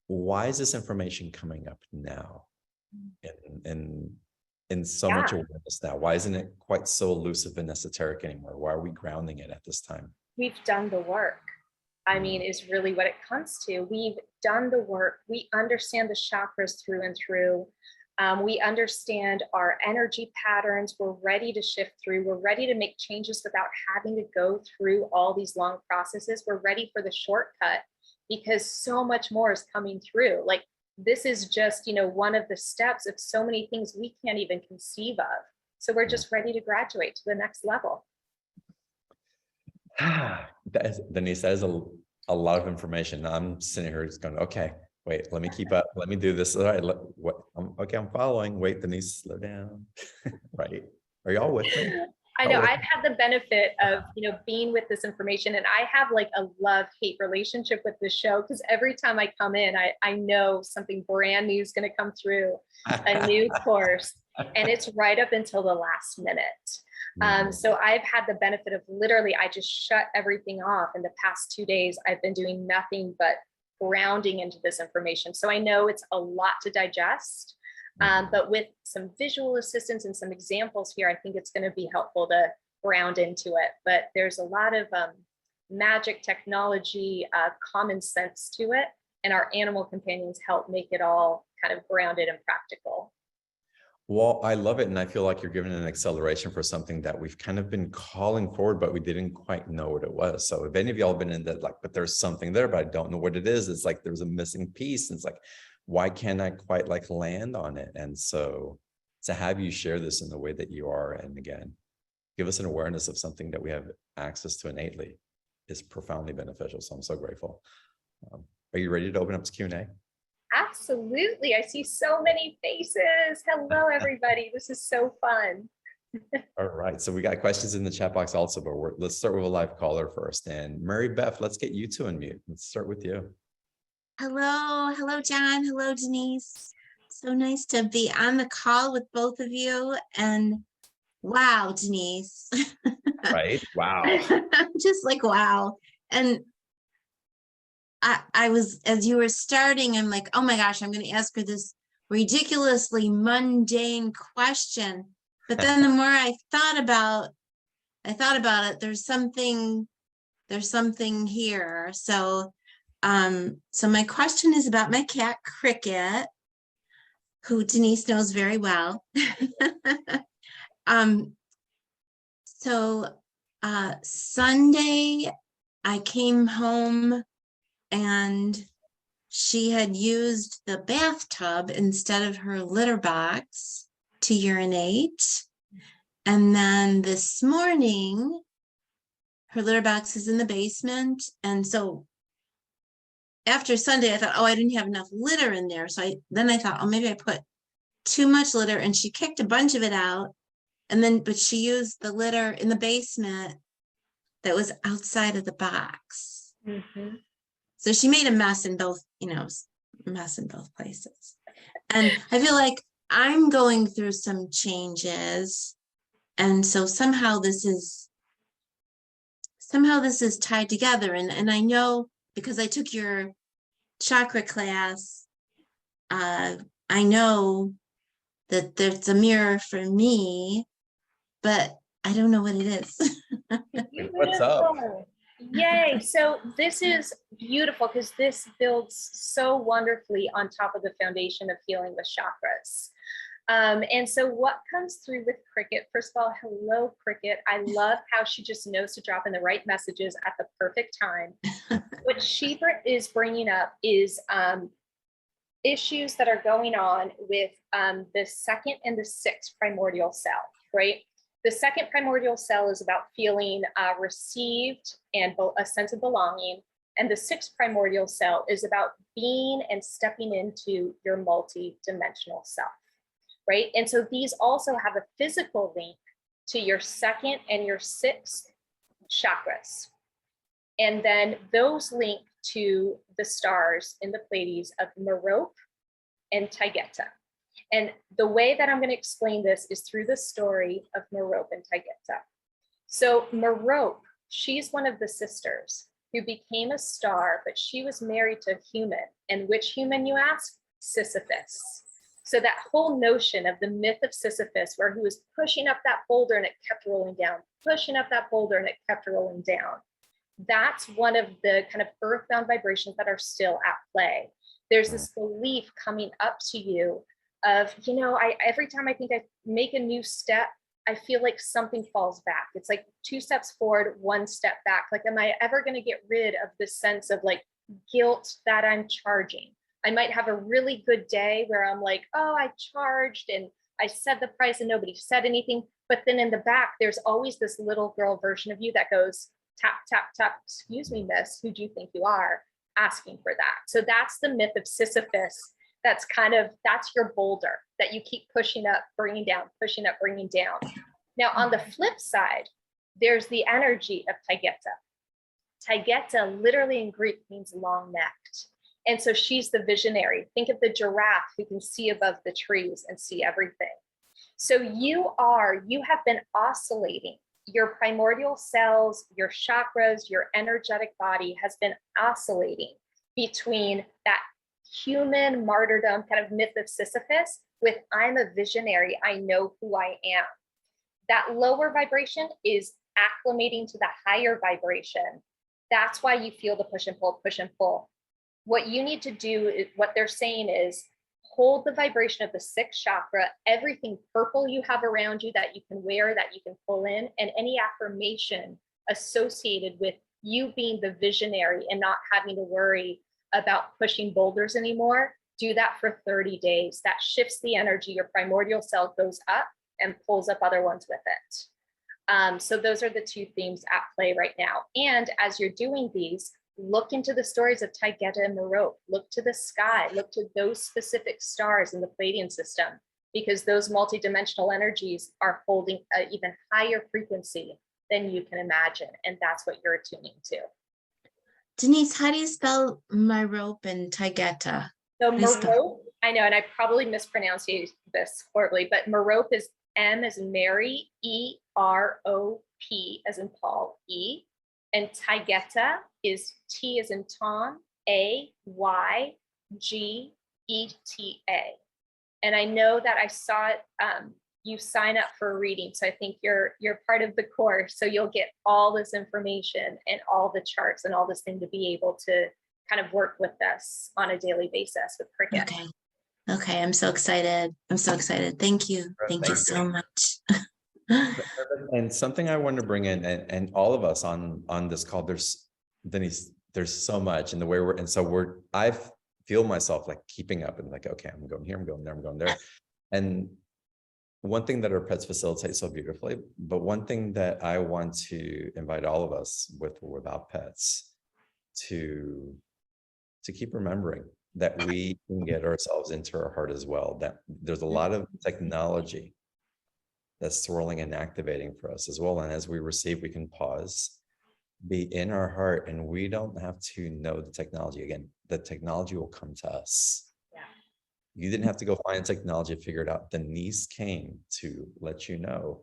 Why is this information coming up now? In so much awareness now? Why isn't it quite so elusive and esoteric anymore? Why are we grounding it at this time? We've done the work. I mean, is really what it comes to. We've done the work. We understand the chakras through and through. We understand our energy patterns. We're ready to shift through. We're ready to make changes without having to go through all these long processes. We're ready for the shortcut because so much more is coming through. Like, this is just, one of the steps of so many things we can't even conceive of. So we're just ready to graduate to the next level. Denise, that is a lot of information. I'm sitting here just going, okay, wait, let me keep up. Let me do this. All right, okay, I'm following. Wait, Denise, slow down. Right. Are y'all with me? I know I've had the benefit of, being with this information, and I have like a love-hate relationship with this show, because every time I come in, I know something brand new is going to come through, a new course, and it's right up until the last minute. So I've had the benefit of literally, I just shut everything off. In the past 2 days, I've been doing nothing but grounding into this information. So I know it's a lot to digest. But with some visual assistance and some examples here, I think it's going to be helpful to ground into it. But there's a lot of magic, technology, common sense to it. And our animal companions help make it all kind of grounded and practical. Well, I love it. And I feel like you're giving an acceleration for something that we've kind of been calling forward, but we didn't quite know what it was. So if any of y'all been in that, like, but there's something there, but I don't know what it is. It's like, there's a missing piece. And it's like, why can't I quite like land on it? And so to have you share this in the way that you are, and again, give us an awareness of something that we have access to innately, is profoundly beneficial. So I'm so grateful. Are you ready to open up to Q&A? Absolutely. I see so many faces. Hello, everybody. This is so fun. All right. So we got questions in the chat box also, but let's start with a live caller first. And Mary Beth, let's get you to unmute. Let's start with you. Hello, John. Hello, Denise. So nice to be on the call with both of you. And wow, Denise. Right? Wow. Just like, wow. And I was, as you were starting, I'm like, oh my gosh, I'm going to ask her this ridiculously mundane question. But then the more I thought about it, there's something here. So my question is about my cat Cricket, who Denise knows very well. Sunday I came home and she had used the bathtub instead of her litter box to urinate. And then this morning, her litter box is in the basement. And so after Sunday, I thought, oh, I didn't have enough litter in there. So then I thought, oh, maybe I put too much litter and she kicked a bunch of it out. And then, but she used the litter in the basement that was outside of the box. Mhm. So she made a mess in both, mess in both places. And I feel like I'm going through some changes. And so somehow this is tied together. And I know because I took your chakra class, I know that there's a mirror for me, but I don't know what it is. What's up? Beautiful. Yay. So this is beautiful because this builds so wonderfully on top of the foundation of healing with chakras. And so what comes through with Cricket, first of all, hello, Cricket. I love how she just knows to drop in the right messages at the perfect time. What she is bringing up is issues that are going on with the second and the sixth primordial cell, right? The second primordial cell is about feeling received and a sense of belonging. And the sixth primordial cell is about being and stepping into your multi-dimensional self, right? And so these also have a physical link to your second and your sixth chakras. And then those link to the stars in the Pleiades of Merope and Taygeta. And the way that I'm going to explain this is through the story of Merope and Taygeta. So Merope, she's one of the sisters who became a star, but she was married to a human. And which human, you ask? Sisyphus. So that whole notion of the myth of Sisyphus, where he was pushing up that boulder and it kept rolling down, pushing up that boulder and it kept rolling down. That's one of the kind of earthbound vibrations that are still at play. There's this belief coming up to you of, every time I think I make a new step, I feel like something falls back. It's like 2 steps forward, 1 step back. Like, am I ever going to get rid of this sense of like guilt that I'm charging? I might have a really good day where I'm like, oh, I charged and I said the price and nobody said anything. But then in the back, there's always this little girl version of you that goes, tap, tap, tap, excuse me, miss, who do you think you are? Asking for that. So that's the myth of Sisyphus. That's your boulder that you keep pushing up, bringing down, pushing up, bringing down. Now, on the flip side, there's the energy of Taygeta. Taygeta literally in Greek means long-necked. And so she's the visionary. Think of the giraffe who can see above the trees and see everything. So you have been oscillating. Your primordial cells, your chakras, your energetic body has been oscillating between that human martyrdom kind of myth of Sisyphus with I'm a visionary, I know who I am. That lower vibration is acclimating to the higher vibration. That's why you feel the push and pull, push and pull. What you need to do is, what they're saying is, hold the vibration of the sixth chakra, everything purple you have around you that you can wear, that you can pull in, and any affirmation associated with you being the visionary and not having to worry about pushing boulders anymore. Do that for 30 days. That shifts the energy. Your primordial cell goes up and pulls up other ones with it. So those are the 2 themes at play right now. And as you're doing these, look into the stories of Taygeta and Merope. Look to the sky. Look to those specific stars in the Pleiadian system, because those multidimensional energies are holding an even higher frequency than you can imagine. And that's what you're attuning to. Denise, how do you spell Merope and Taygeta? So Merope, I know, and I probably mispronounced this horribly, but Merope is M as in Mary, E-R-O-P as in Paul, E. And Taygeta is T as in Tom, A-Y-G-E-T-A. And I know that I saw it, you sign up for a reading. So I think you're part of the course. So you'll get all this information and all the charts and all this thing to be able to kind of work with us on a daily basis with Cricket. Okay. I'm so excited. Thank you. Thank you so much. And something I want to bring in, and all of us on this call, Denise, there's so much in the way I feel myself like keeping up and like, okay, I'm going here, I'm going there, I'm going there. And one thing that our pets facilitate so beautifully, but one thing that I want to invite all of us with or without pets to keep remembering that we can get ourselves into our heart as well. That there's a lot of technology that's swirling and activating for us as well. And as we receive, we can pause, be in our heart, and we don't have to know the technology. Again, the technology will come to us. Yeah. You didn't have to go find technology to figure it out. Denise came to let you know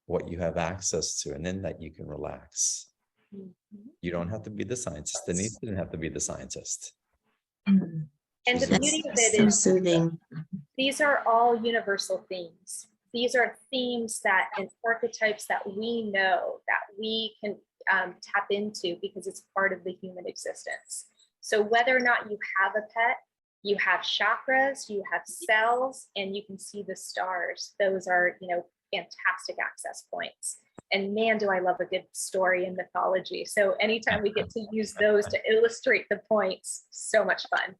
what you have access to, and then that you can relax. You don't have to be the scientist. Denise didn't have to be the scientist. Mm. And the She's beauty of That's it so is soothing. these are all universal themes. These are themes that and archetypes that we know that we can tap into because it's part of the human existence. So whether or not you have a pet, you have chakras, you have cells, and you can see the stars. Those are, fantastic access points. And man, do I love a good story and mythology. So anytime we get to use those to illustrate the points, so much fun.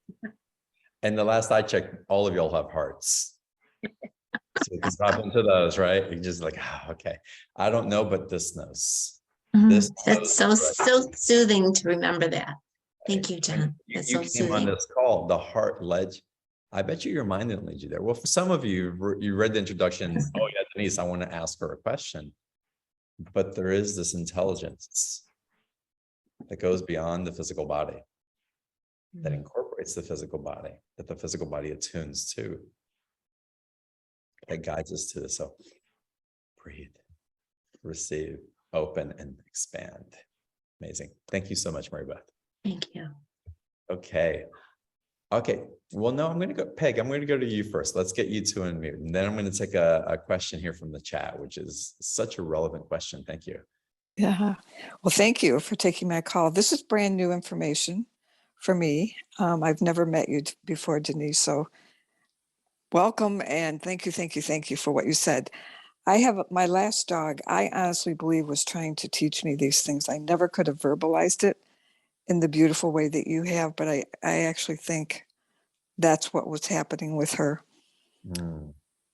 And the last I checked, all of y'all have hearts. So you can tap into those, right? You're just like, okay, I don't know, but this knows. This That's so soothing to remember that. Thank you, John. You That's so came on soothing. this call, the heart led. I bet you your mind didn't lead you there. Well, for some of you, you read the introduction. Oh yeah, Denise, I want to ask her a question. But there is this intelligence that goes beyond the physical body, that incorporates the physical body, that the physical body attunes to, that guides us to this. So breathe, receive, open, and expand. Amazing. Thank you so much, Mary Beth. Thank you. Okay. Well, no, I'm going to go, Peg, I'm going to go to you first. Let's get you two unmuted. And then I'm going to take a question here from the chat, which is such a relevant question. Thank you. Yeah. Well, thank you for taking my call. This is brand new information for me. I've never met you before, Denise. So welcome and thank you for what you said. I have my last dog, I honestly believe was trying to teach me these things. I never could have verbalized it in the beautiful way that you have, but I actually think that's what was happening with her.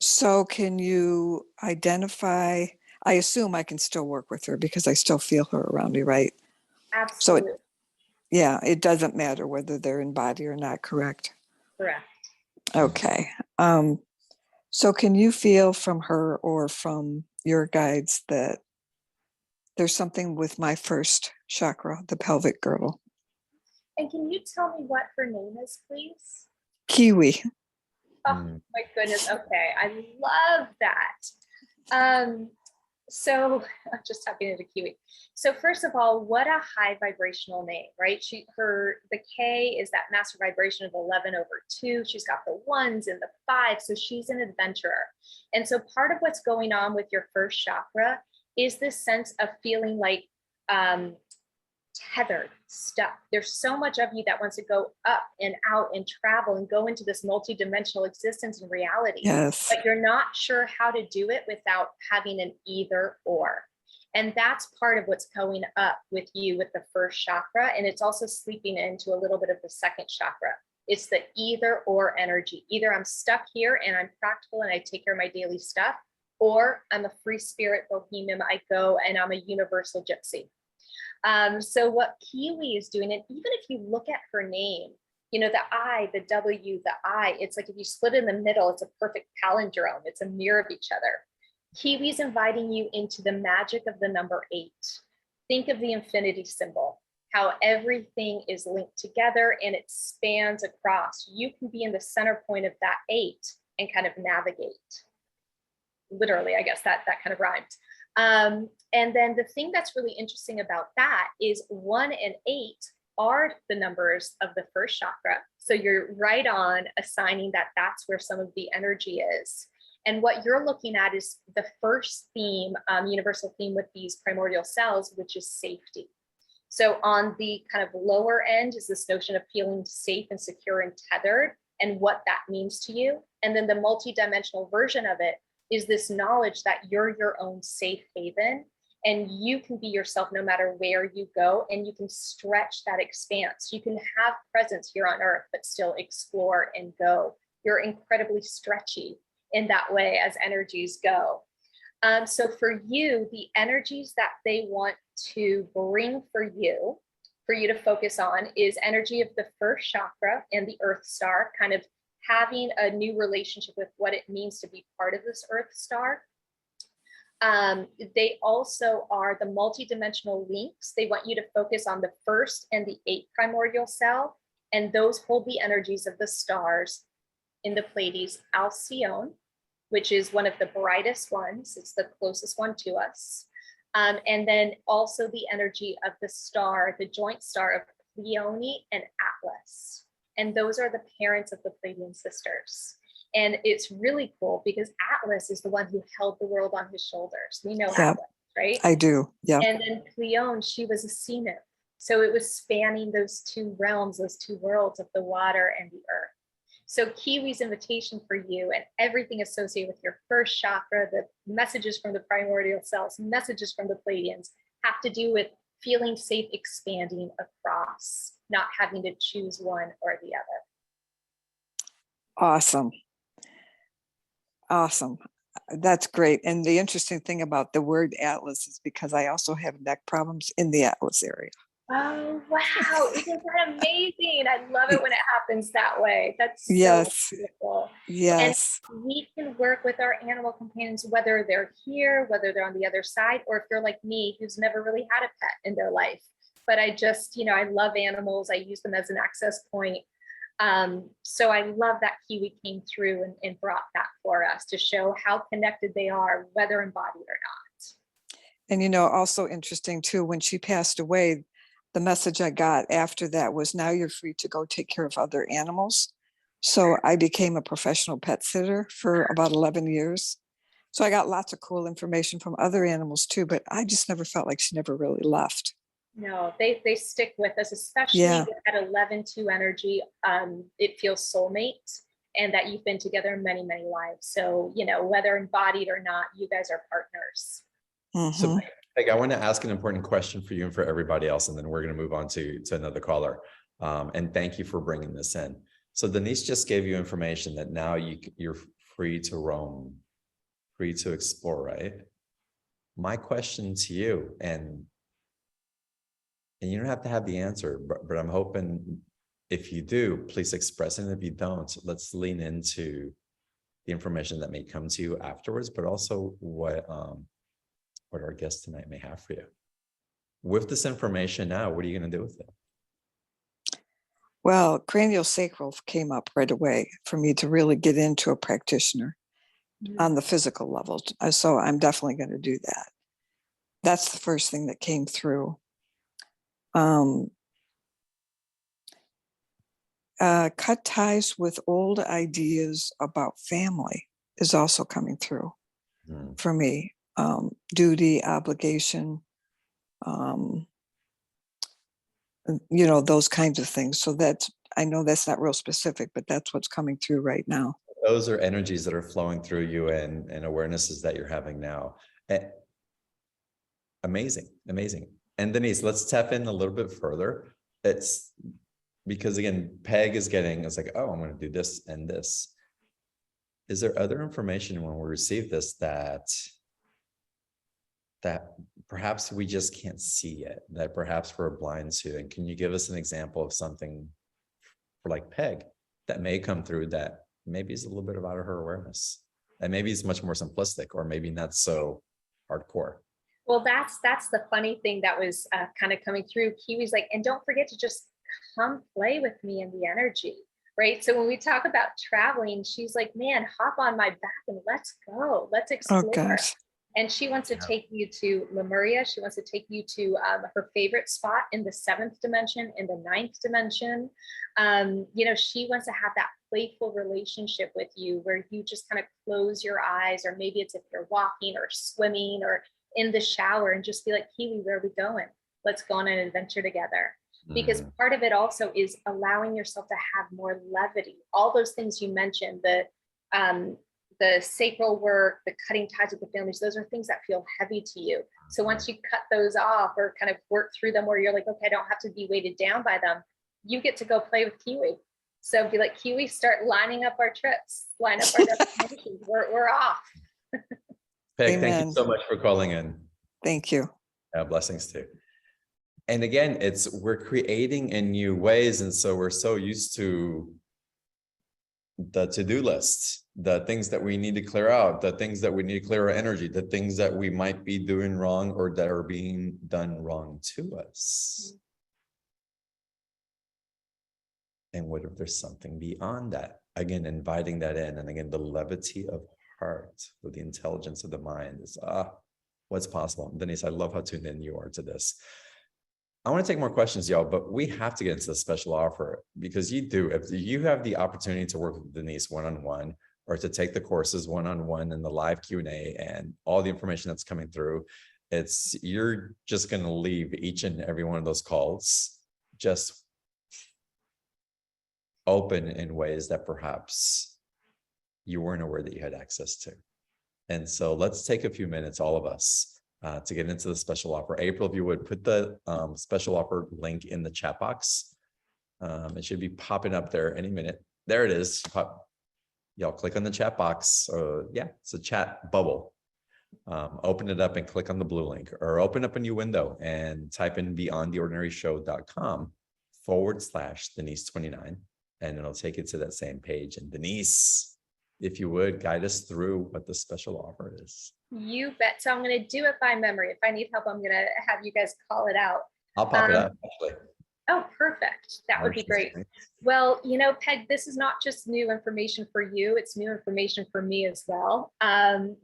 So can you identify, I assume I can still work with her because I still feel her around me, right? Absolutely. So it doesn't matter whether they're in body or not, correct? Correct. Okay. So can you feel from her or from your guides that there's something with my first chakra, the pelvic girdle? And can you tell me what her name is, please? Kiwi. Oh my goodness. Okay. I love that. So I'm just tapping into Kiwi. So first of all, what a high vibrational name, right? The K is that master vibration of 11/2. She's got the 1s and the 5s. So she's an adventurer. And so part of what's going on with your first chakra is this sense of feeling like tethered, stuck. There's so much of you that wants to go up and out and travel and go into this multidimensional existence and reality. Yes. But you're not sure how to do it without having an either or. And that's part of what's going up with you with the first chakra. And it's also sleeping into a little bit of the second chakra. It's the either or energy. Either I'm stuck here and I'm practical and I take care of my daily stuff, or I'm a free spirit bohemian. I go and I'm a universal gypsy. So what Kiwi is doing, and even if you look at her name, the I, the W, the I, it's like if you split in the middle, it's a perfect palindrome. It's a mirror of each other. Kiwi's inviting you into the magic of the number 8. Think of the infinity symbol, how everything is linked together and it spans across. You can be in the center point of that 8 and kind of navigate. Literally, I guess that kind of rhymed. And then the thing that's really interesting about that is 1 and 8 are the numbers of the first chakra. So you're right on assigning that that's where some of the energy is. And what you're looking at is the first theme, universal theme with these primordial cells, which is safety. So on the kind of lower end is this notion of feeling safe and secure and tethered and what that means to you. And then the multidimensional version of it is this knowledge that you're your own safe haven and you can be yourself no matter where you go, and you can stretch that expanse. You can have presence here on earth, but still explore and go. You're incredibly stretchy in that way as energies go. So for you, the energies that they want to bring for for you to focus on is energy of the first chakra and the earth star, kind of having a new relationship with what it means to be part of this earth star. They also are the multidimensional links. They want you to focus on the 1st and the 8th primordial cell, and those hold the energies of the stars in the Pleiades Alcyone, which is one of the brightest ones. It's the closest one to us. And then also the energy of the star, the joint star of Pleione and Atlas. And those are the parents of the Pleiadian sisters. And it's really cool because Atlas is the one who held the world on his shoulders. We know Yeah, Atlas, right? I do. Yeah. And then Pleione, she was a sea nymph. So it was spanning those two realms, those two worlds of the water and the earth. So Kiwi's invitation for you and everything associated with your first chakra, the messages from the primordial cells, messages from the Pleiadians, have to do with feeling safe expanding across, not having to choose one or the other. Awesome. Awesome. That's great. And the interesting thing about the word Atlas is because I also have neck problems in the Atlas area. Oh, wow. Isn't that amazing? I love it when it happens that way. That's so Yes. beautiful. Yes. And we can work with our animal companions, whether they're here, whether they're on the other side, or if they're like me, who's never really had a pet in their life. But I just, I love animals. I use them as an access point. So I love that Kiwi came through and brought that for us to show how connected they are, whether embodied or not. And also interesting too, when she passed away, the message I got after that was, now you're free to go take care of other animals. So I became a professional pet sitter for about 11 years. So I got lots of cool information from other animals too, but I just never felt like she never really left. No, they stick with us, especially with that 11-2 energy. It feels soulmate and that you've been together many, many lives. So, whether embodied or not, you guys are partners. Mm-hmm. So Peg, I want to ask an important question for you and for everybody else, and then we're going to move on to another caller. And thank you for bringing this in. So Denise just gave you information that now you're free to roam, free to explore, right? My question to you, and you don't have to have the answer, but I'm hoping if you do, please express it. And if you don't, let's lean into the information that may come to you afterwards, but also what our guest tonight may have for you. With this information now, what are you going to do with it? Well, craniosacral came up right away for me to really get into a practitioner on the physical level. So I'm definitely going to do that. That's the first thing that came through. Cut ties with old ideas about family is also coming through for me. Duty, obligation, those kinds of things. So I know that's not real specific, but that's what's coming through right now. Those are energies that are flowing through you and awarenesses that you're having now. Amazing. And Denise, let's tap in a little bit further. It's because again, Peg is it's like, oh, I'm going to do this and this. Is there other information when we receive this that perhaps we just can't see yet, that perhaps we're blind to? And can you give us an example of something for like Peg that may come through that maybe is a little bit out of her awareness, and maybe it's much more simplistic, or maybe not so hardcore? Well, that's the funny thing that was kind of coming through. Kiwi's like, and don't forget to just come play with me in the energy, right? So when we talk about traveling, she's like, man, hop on my back and let's go. Let's explore. Oh, gosh. And she wants to take you to Lemuria. She wants to take you to her favorite spot in the 7th dimension, in the 9th dimension. She wants to have that playful relationship with you where you just kind of close your eyes, or maybe it's if you're walking or swimming or in the shower, and just be like, Kiwi, where are we going? Let's go on an adventure together. Because part of it also is allowing yourself to have more levity. All those things you mentioned, the sacral work, the cutting ties with the families, those are things that feel heavy to you. So once you cut those off or kind of work through them, where you're like, okay, I don't have to be weighted down by them, you get to go play with Kiwi. So be like, Kiwi, start lining up our trips, line up our destinations. We're off. Peg, thank you so much for calling in. Thank you. Blessings too. And again, we're creating in new ways. And so we're so used to the to-do list, the things that we need to clear out, the things that we need to clear our energy, the things that we might be doing wrong or that are being done wrong to us. And what if there's something beyond that? Again, inviting that in. And again, the levity of heart with the intelligence of the mind is what's possible. Denise, I love how tuned in you are to this. I want to take more questions, y'all, but we have to get into the special offer because if you have the opportunity to work with Denise one-on-one or to take the courses one-on-one and the live Q&A and all the information that's coming through, you're just going to leave each and every one of those calls just open in ways that perhaps you weren't aware that you had access to. And so let's take a few minutes, all of us, to get into the special offer. April, if you would put the special offer link in the chat box. It should be popping up there any minute. There it is. Y'all click on the chat box. Yeah, it's a chat bubble. Open it up and click on the blue link, or open up a new window and type in beyondtheordinaryshow.com/Denise29, and it'll take you to that same page. And Denise, if you would guide us through what the special offer is. You bet. So I'm going to do it by memory. If I need help, I'm going to have you guys call it out. I'll pop it up, actually. Oh, perfect. That would be great. Well, Peg, this is not just new information for you. It's new information for me as well,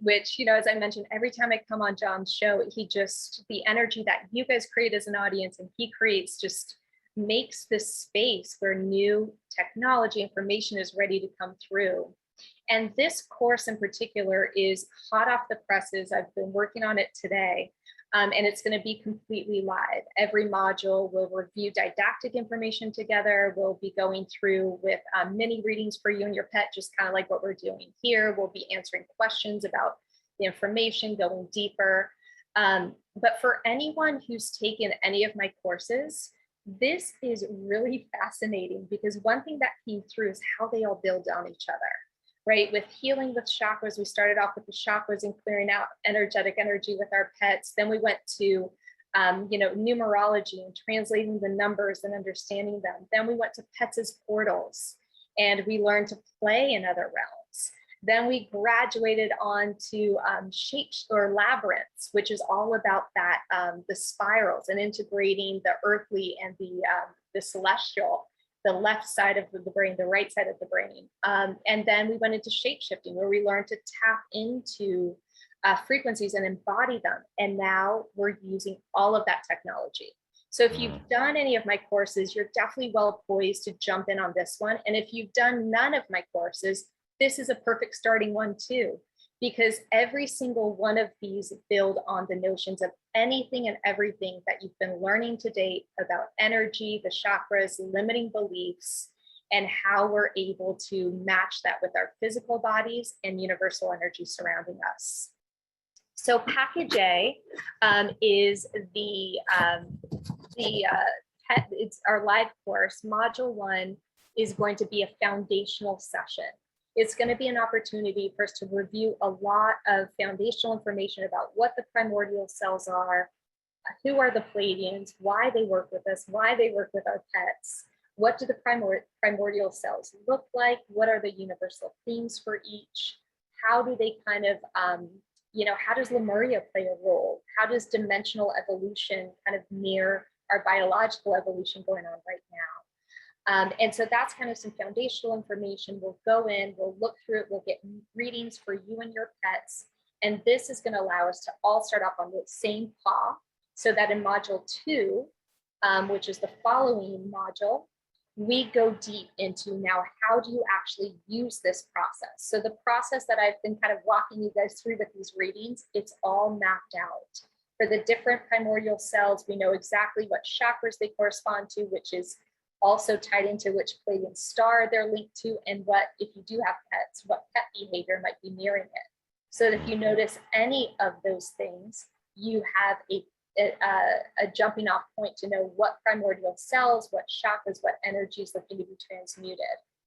which, as I mentioned, every time I come on John's show, the energy that you guys create as an audience and he creates just makes this space where new technology information is ready to come through. And this course in particular is hot off the presses. I've been working on it today, and it's going to be completely live. Every module will review didactic information together. We'll be going through with mini readings for you and your pet, just kind of like what we're doing here. We'll be answering questions about the information, going deeper. But for anyone who's taken any of my courses, this is really fascinating because one thing that came through is how they all build on each other. Right, with healing with chakras, we started off with the chakras and clearing out energetic energy with our pets. Then we went to, numerology and translating the numbers and understanding them. Then we went to pets as portals, and we learned to play in other realms. Then we graduated on to shapes or labyrinths, which is all about that the spirals and integrating the earthly and the celestial. The left side of the brain, the right side of the brain. And then we went into shape-shifting, where we learned to tap into frequencies and embody them. And now we're using all of that technology. So if you've done any of my courses, you're definitely well poised to jump in on this one. And if you've done none of my courses, this is a perfect starting one too, because every single one of these build on the notions of anything and everything that you've been learning to date about energy, the chakras, limiting beliefs, and how we're able to match that with our physical bodies and universal energy surrounding us. So package A is it's our live course. Module 1 is going to be a foundational session. It's going to be an opportunity for us to review a lot of foundational information about what the primordial cells are, who are the Pleiadians, why they work with us, why they work with our pets, what do the primordial cells look like, what are the universal themes for each, how do they kind of, how does Lemuria play a role? How does dimensional evolution kind of mirror our biological evolution going on right now? And so that's kind of some foundational information. We'll go in, we'll look through it, we'll get readings for you and your pets. And this is going to allow us to all start off on the same paw, so that in module 2, which is the following module, we go deep into now, how do you actually use this process? So the process that I've been kind of walking you guys through with these readings, it's all mapped out. For the different primordial cells, we know exactly what chakras they correspond to, which is also tied into which Pleiadian star they're linked to, and what, if you do have pets, what pet behavior might be mirroring it. So that if you notice any of those things, you have a jumping off point to know what primordial cells, what chakras, what energy is looking to be transmuted,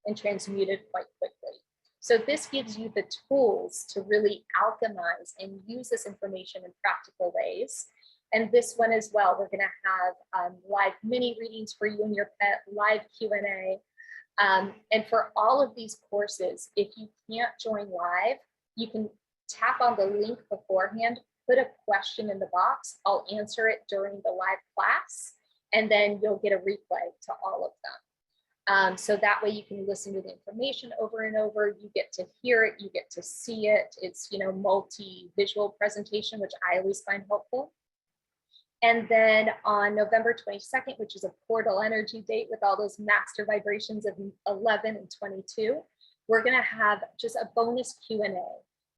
and transmuted quite quickly. So this gives you the tools to really alchemize and use this information in practical ways. And this one as well, we're going to have live mini readings for you and your pet, live Q&A. And for all of these courses, if you can't join live, you can tap on the link beforehand, put a question in the box. I'll answer it during the live class, and then you'll get a replay to all of them. So that way you can listen to the information over and over. You get to hear it, you get to see it. It's, you know, multi-visual presentation, which I always find helpful. And then on November 22nd, which is a portal energy date with all those master vibrations of 11 and 22, we're going to have just a bonus Q&A,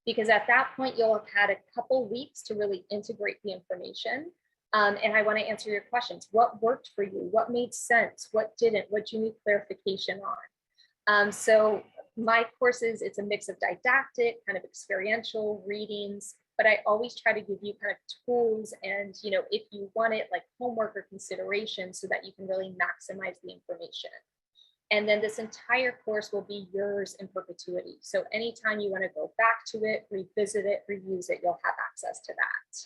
because at that point, you'll have had a couple weeks to really integrate the information. And I want to answer your questions. What worked for you? What made sense? What didn't? What do you need clarification on? So my courses, it's a mix of didactic, kind of experiential readings, but I always try to give you kind of tools and, you know, if you want it, like homework or consideration, so that you can really maximize the information. And then this entire course will be yours in perpetuity. So anytime you want to go back to it, revisit it, reuse it, you'll have access to that.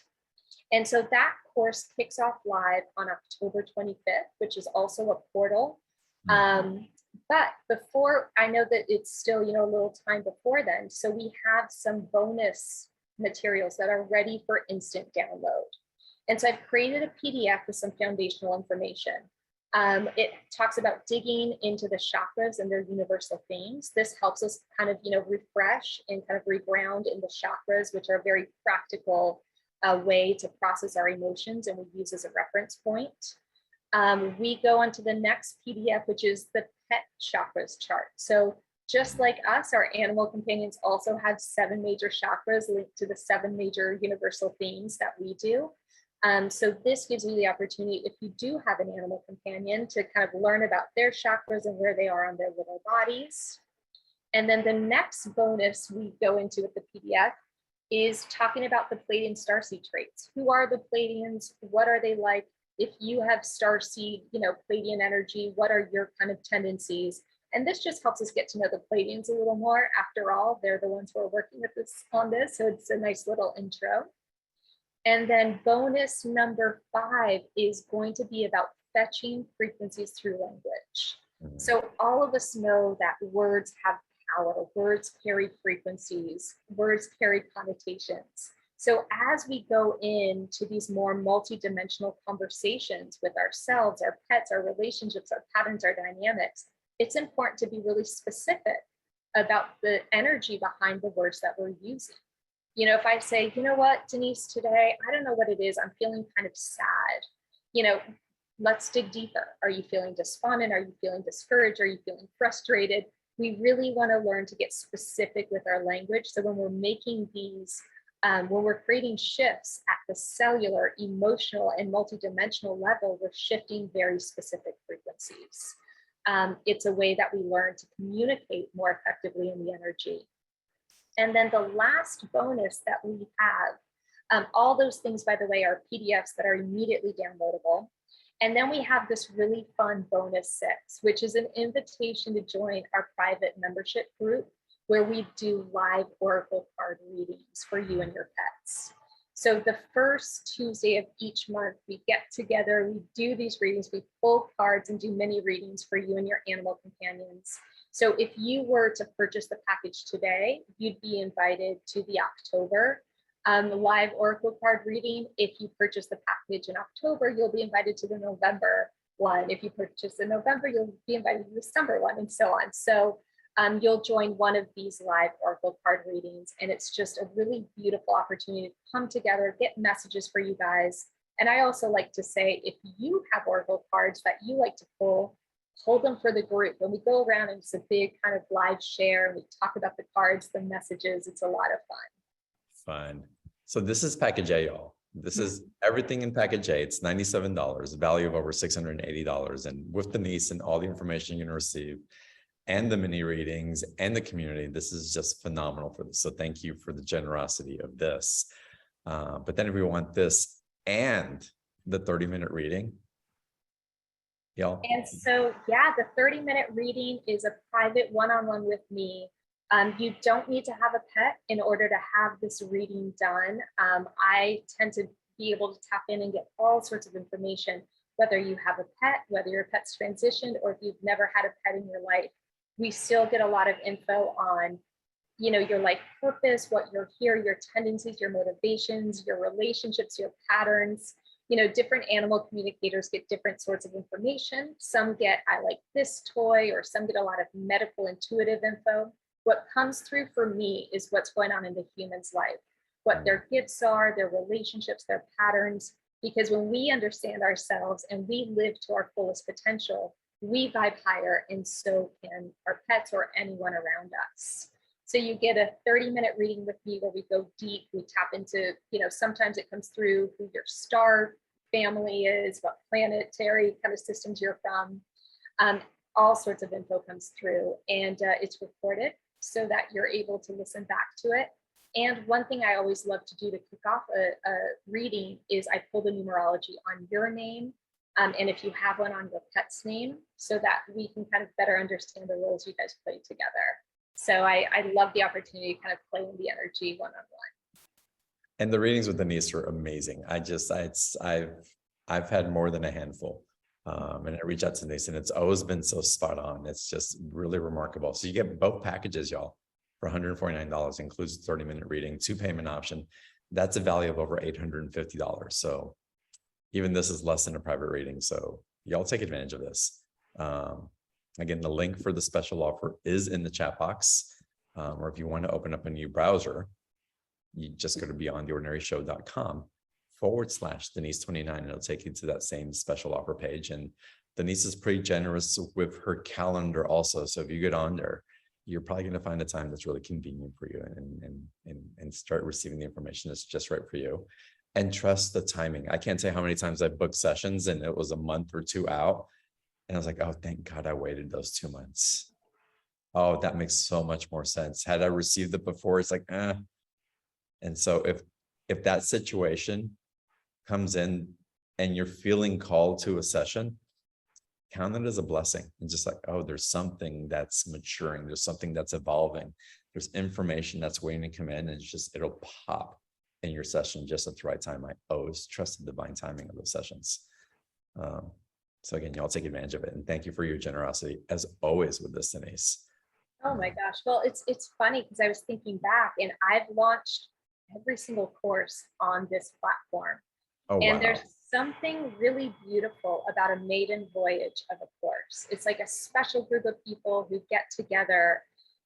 And so that course kicks off live on October 25th, which is also a portal. But before, I know that it's still, you know, a little time before then. So we have some bonus materials that are ready for instant download. And so I've created a PDF with some foundational information. It talks about digging into the chakras and their universal themes. This helps us kind of, you know, refresh and kind of reground in the chakras, which are a very practical way to process our emotions, and we use as a reference point. We go on to the next PDF, which is the pet chakras chart. So just like us, our animal companions also have 7 major chakras linked to the 7 major universal themes that we do. So this gives you the opportunity, if you do have an animal companion, to kind of learn about their chakras and where they are on their little bodies. And then the next bonus we go into with the PDF is talking about the Pleiadian starseed traits. Who are the Pleiadians? What are they like? If you have starseed, you know, Pleiadian energy, what are your kind of tendencies? And this just helps us get to know the Pleiadians a little more. After all, they're the ones who are working with us on this, so it's a nice little intro. And then bonus number 5 is going to be about fetching frequencies through language. So all of us know that words have power, words carry frequencies, words carry connotations. So as we go into these more multi-dimensional conversations with ourselves, our pets, our relationships, our patterns, our dynamics, it's important to be really specific about the energy behind the words that we're using. You know, if I say, you know what, Denise, today, I don't know what it is, I'm feeling kind of sad. You know, let's dig deeper. Are you feeling despondent? Are you feeling discouraged? Are you feeling frustrated? We really want to learn to get specific with our language. So when we're making these, when we're creating shifts at the cellular, emotional, and multidimensional level, we're shifting very specific frequencies. It's a way that we learn to communicate more effectively in the energy. And then the last bonus that we have, all those things, by the way, are PDFs that are immediately downloadable. And then we have this really fun bonus 6, which is an invitation to join our private membership group, where we do live oracle card readings for you and your pets. So the first Tuesday of each month, we get together, we do these readings, we pull cards and do mini readings for you and your animal companions. So if you were to purchase the package today, you'd be invited to the October live oracle card reading. If you purchase the package in October, you'll be invited to the November one. If you purchase in November, you'll be invited to the December one, and so on. So you'll join one of these live oracle card readings, and it's just a really beautiful opportunity to come together, get messages for you guys. And I also like to say, if you have oracle cards that you like to pull, hold them for the group. When we go around and it's a big kind of live share, and we talk about the cards, the messages, it's a lot of fun. So this is package A, y'all. This is everything in package A. It's $97, value of over $680. And with Denise and all the information you're gonna receive, and the mini readings and the community, this is just phenomenal for this. So thank you for the generosity of this. But then if we want this and the 30-minute reading, y'all. And so, yeah, the 30-minute reading is a private one-on-one with me. You don't need to have a pet in order to have this reading done. I tend to be able to tap in and get all sorts of information, whether you have a pet, whether your pet's transitioned, or if you've never had a pet in your life. We still get a lot of info on, you know, your life purpose, what you're here, your tendencies, your motivations, your relationships, your patterns. You know, different animal communicators get different sorts of information. Some get, I like this toy, or some get a lot of medical intuitive info. What comes through for me is what's going on in the human's life, what their gifts are, their relationships, their patterns. Because when we understand ourselves and we live to our fullest potential, we vibe higher, and so can our pets or anyone around us. So you get a 30-minute reading with me where we go deep. We tap into, you know, sometimes it comes through who your star family is, what planetary kind of systems you're from. All sorts of info comes through, and it's recorded so that you're able to listen back to it. And one thing I always love to do to kick off a reading is I pull the numerology on your name, and if you have one, on your pet's name, so that we can kind of better understand the roles you guys play together. So I love the opportunity to kind of play in the energy one-on-one. And the readings with Denise are amazing. I've had more than a handful. And I reach out to Denise, and it's always been so spot on. It's just really remarkable. So you get both packages, y'all, for $149, includes a 30-minute reading, 2 payment option. That's a value of over $850. So even this is less than a private reading. So y'all take advantage of this. Again, the link for the special offer is in the chat box. Or if you want to open up a new browser, you just go to beyondtheordinaryshow.com/Denise29, and it'll take you to that same special offer page. And Denise is pretty generous with her calendar also. So if you get on there, you're probably going to find a time that's really convenient for you, and start receiving the information that's just right for you. And trust the timing. I can't say how many times I booked sessions and it was a month or 2 out. And I was like, oh, thank God I waited those 2 months. Oh, that makes so much more sense. Had I received it before, it's like, eh. And so if that situation comes in and you're feeling called to a session, count it as a blessing. And just like, oh, there's something that's maturing. There's something that's evolving. There's information that's waiting to come in, and it'll pop in your session just at the right time. I always trust the divine timing of those sessions. So again, y'all take advantage of it. And thank you for your generosity as always with this, Denise. Oh my gosh. Well, it's funny because I was thinking back, and I've launched every single course on this platform. Oh, and wow. There's something really beautiful about a maiden voyage of a course. It's like a special group of people who get together,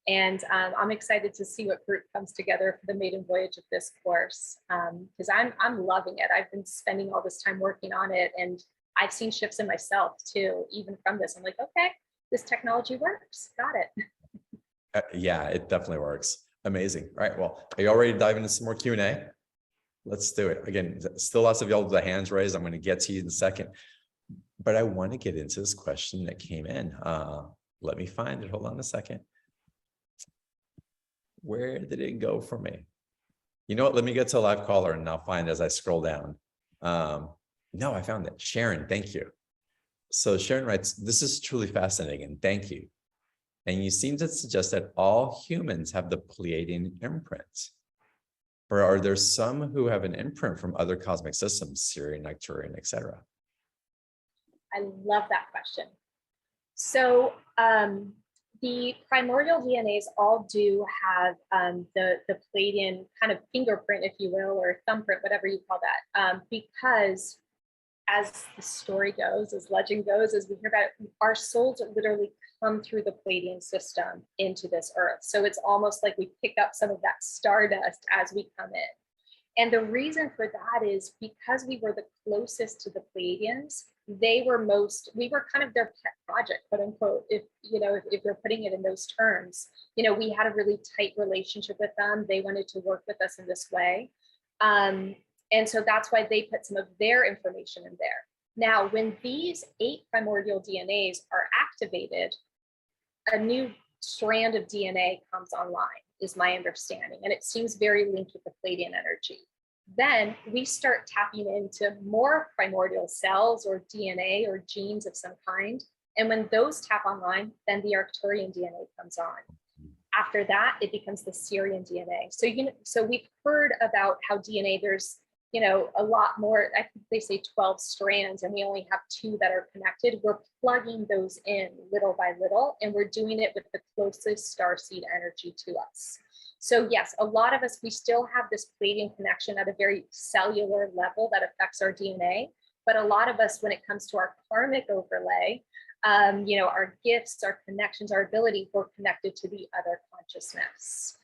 and I'm excited to see what group comes together for the maiden voyage of this course, because I'm loving it. I've been spending all this time working on it, and I've seen shifts in myself too, even from this. I'm like, okay, this technology works. Got it. Yeah, it definitely works. Amazing. All right. Well, are you all ready to dive into some more Q&A? Let's do it. Again, still lots of y'all with the hands raised. I'm going to get to you in a second, but I want to get into this question that came in. Let me find it. Hold on a second. Where did it go for me? You know what? Let me get to a live caller and I'll find as I scroll down. No, I found it. Sharon, thank you. So Sharon writes, this is truly fascinating and thank you. And you seem to suggest that all humans have the Pleiadian imprint. Or are there some who have an imprint from other cosmic systems, Sirian, Arcturian, etc.? I love that question. So the primordial DNAs all do have the Pleiadian kind of fingerprint, if you will, or thumbprint, whatever you call that, because as the story goes, as legend goes, as we hear about it, our souls literally come through the Pleiadian system into this earth. So it's almost like we pick up some of that stardust as we come in. And the reason for that is because we were the closest to the Pleiadians, we were kind of their pet project, quote unquote, if we're putting it in those terms. We had a really tight relationship with them. They wanted to work with us in this way. And so that's why they put some of their information in there. Now, when these 8 primordial DNAs are activated, a new strand of DNA comes online, is my understanding. And it seems very linked with the Pleiadian energy. Then we start tapping into more primordial cells or DNA or genes of some kind. And when those tap online, then the Arcturian DNA comes on. After that, it becomes the Sirian DNA. So we've heard about how DNA, there's a lot more. I think they say 12 strands, and we only have 2 that are connected. We're plugging those in little by little, and we're doing it with the closest starseed energy to us. So yes, a lot of us, we still have this Pleiadian connection at a very cellular level that affects our DNA. But a lot of us, when it comes to our karmic overlay, our gifts, our connections, our ability, we're connected to the other consciousness.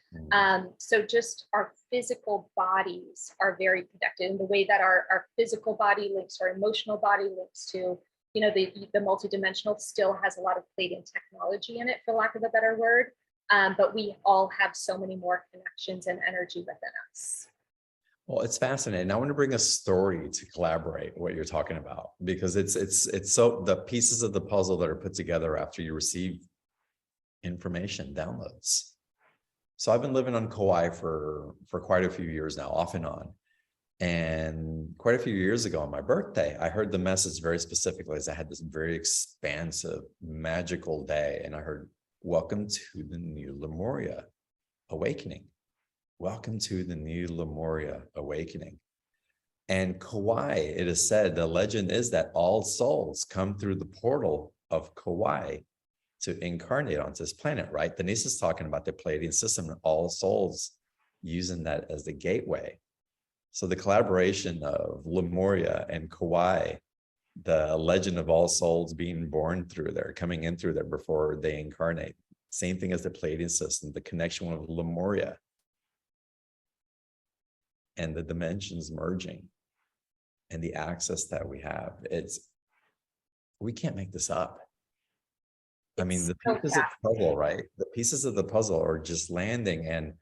So just our physical bodies are very connected in the way that our physical body links, our emotional body links to, the multidimensional still has a lot of Pleiadian technology in it, for lack of a better word. But we all have so many more connections and energy within us. Well, it's fascinating. I want to bring a story to collaborate what you're talking about, because it's so the pieces of the puzzle that are put together after you receive information downloads. So I've been living on Kauai for quite a few years now, off and on. And quite a few years ago on my birthday, I heard the message very specifically as I had this very expansive, magical day. And I heard, welcome to the new Lemuria awakening. Welcome to the new Lemuria awakening. And Kauai, it is said, the legend is that all souls come through the portal of Kauai to incarnate onto this planet, right? Denise is talking about the Pleiadian system and all souls using that as the gateway. So the collaboration of Lemuria and Kauai, the legend of all souls being born through there, coming in through there before they incarnate. Same thing as the Pleiadian system, the connection with Lemuria and the dimensions merging and the access that we have. We can't make this up. I mean, the pieces of the puzzle, right? The pieces of the puzzle are just landing. And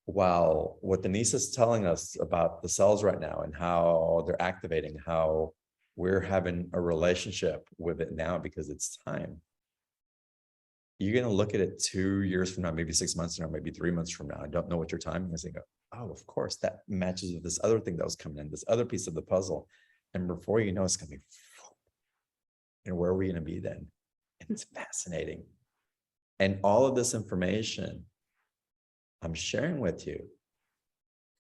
while what Denise is telling us about the cells right now and how they're activating, how we're having a relationship with it now because it's time. You're going to look at it 2 years from now, maybe 6 months from now, maybe 3 months from now. I don't know what your timing is. And go, oh, of course, that matches with this other thing that was coming in, this other piece of the puzzle. And before you know, it's going to be, and where are we going to be then? And it's fascinating. And all of this information I'm sharing with you,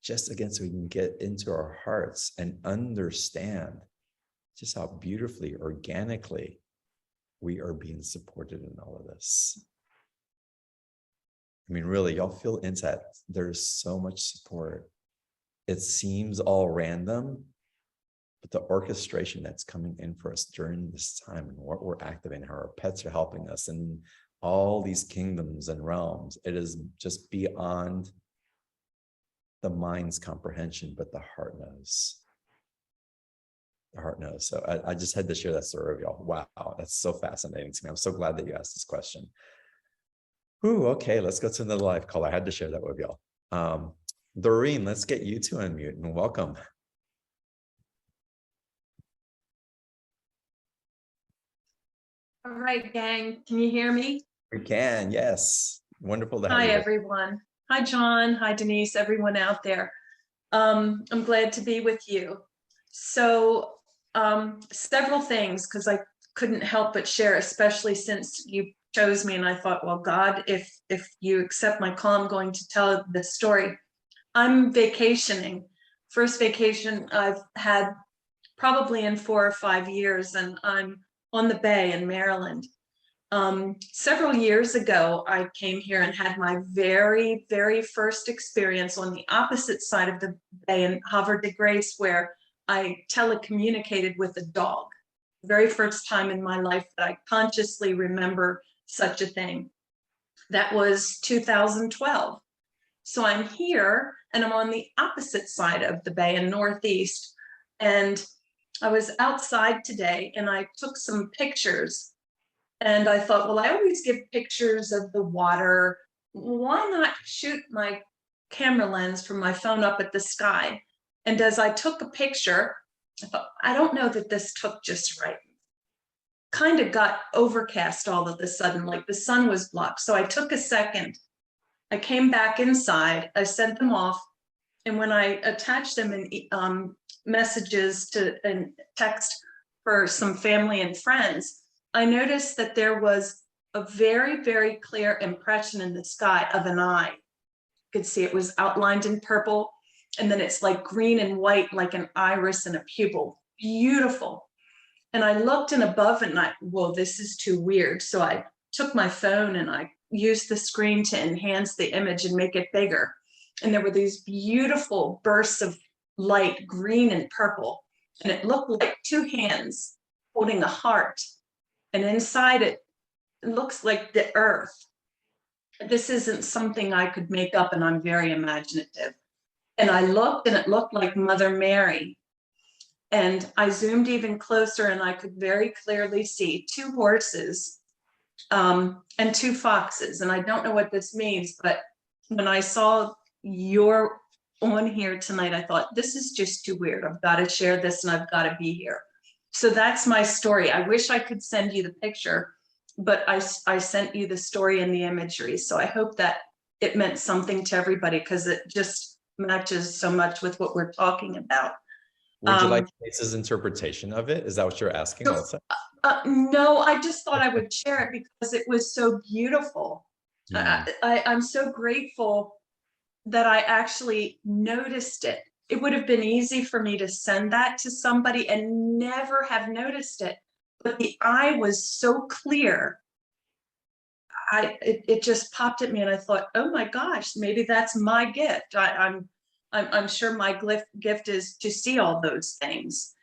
just again, so we can get into our hearts and understand just how beautifully, organically, we are being supported in all of this. I mean, really, y'all feel into that. There's so much support. It seems all random, but the orchestration that's coming in for us during this time and what we're activating, how our pets are helping us, and all these kingdoms and realms, it is just beyond the mind's comprehension, but the heart knows. The heart knows. So I just had to share that story with y'all. Wow, that's so fascinating to me. I'm so glad that you asked this question. Ooh, okay, let's go to another live call. I had to share that with y'all. Doreen, let's get you to unmute and welcome. All right, gang, can you hear me? We can, yes. Wonderful to have you. Hi, everyone. Hi, John. Hi, Denise, everyone out there. I'm glad to be with you. So several things, because I couldn't help but share, especially since you chose me and I thought, well, God, if you accept my call, I'm going to tell this story. I'm vacationing. First vacation I've had probably in 4 or 5 years, and I'm on the Bay in Maryland. Several years ago, I came here and had my very, very first experience on the opposite side of the bay in Havre de Grace, where I telecommunicated with a dog. The very first time in my life that I consciously remember such a thing. That was 2012. So I'm here and I'm on the opposite side of the bay in Northeast. And I was outside today and I took some pictures. And I thought, well, I always give pictures of the water. Why not shoot my camera lens from my phone up at the sky? And as I took a picture, I thought, I don't know that this took just right. Kind of got overcast all of a sudden, like the sun was blocked. So I took a second. I came back inside. I sent them off. And when I attached them in messages and text for some family and friends, I noticed that there was a very, very clear impression in the sky of an eye. You could see it was outlined in purple. and then it's like green and white, like an iris and a pupil. Beautiful. And I looked and above it and well, this is too weird. So I took my phone and I used the screen to enhance the image and make it bigger. And there were these beautiful bursts of light, green and purple. And it looked like two hands holding a heart. And inside it, it looks like the earth. This isn't something I could make up, and I'm very imaginative. And I looked and it looked like Mother Mary. And I zoomed even closer and I could very clearly see two horses and two foxes. And I don't know what this means, but when I saw you're on here tonight, I thought, this is just too weird. I've got to share this and I've got to be here. So that's my story. I wish I could send you the picture, but I sent you the story and the imagery. So I hope that it meant something to everybody, because it just matches so much with what we're talking about. Would you like Lisa's interpretation of it? Is that what you're asking also? No, I just thought I would share it because it was so beautiful. I'm so grateful that I actually noticed it. It would have been easy for me to send that to somebody and never have noticed it. But the eye was so clear. It just popped at me and I thought, oh my gosh, maybe that's my gift. I'm sure my gift is to see all those things.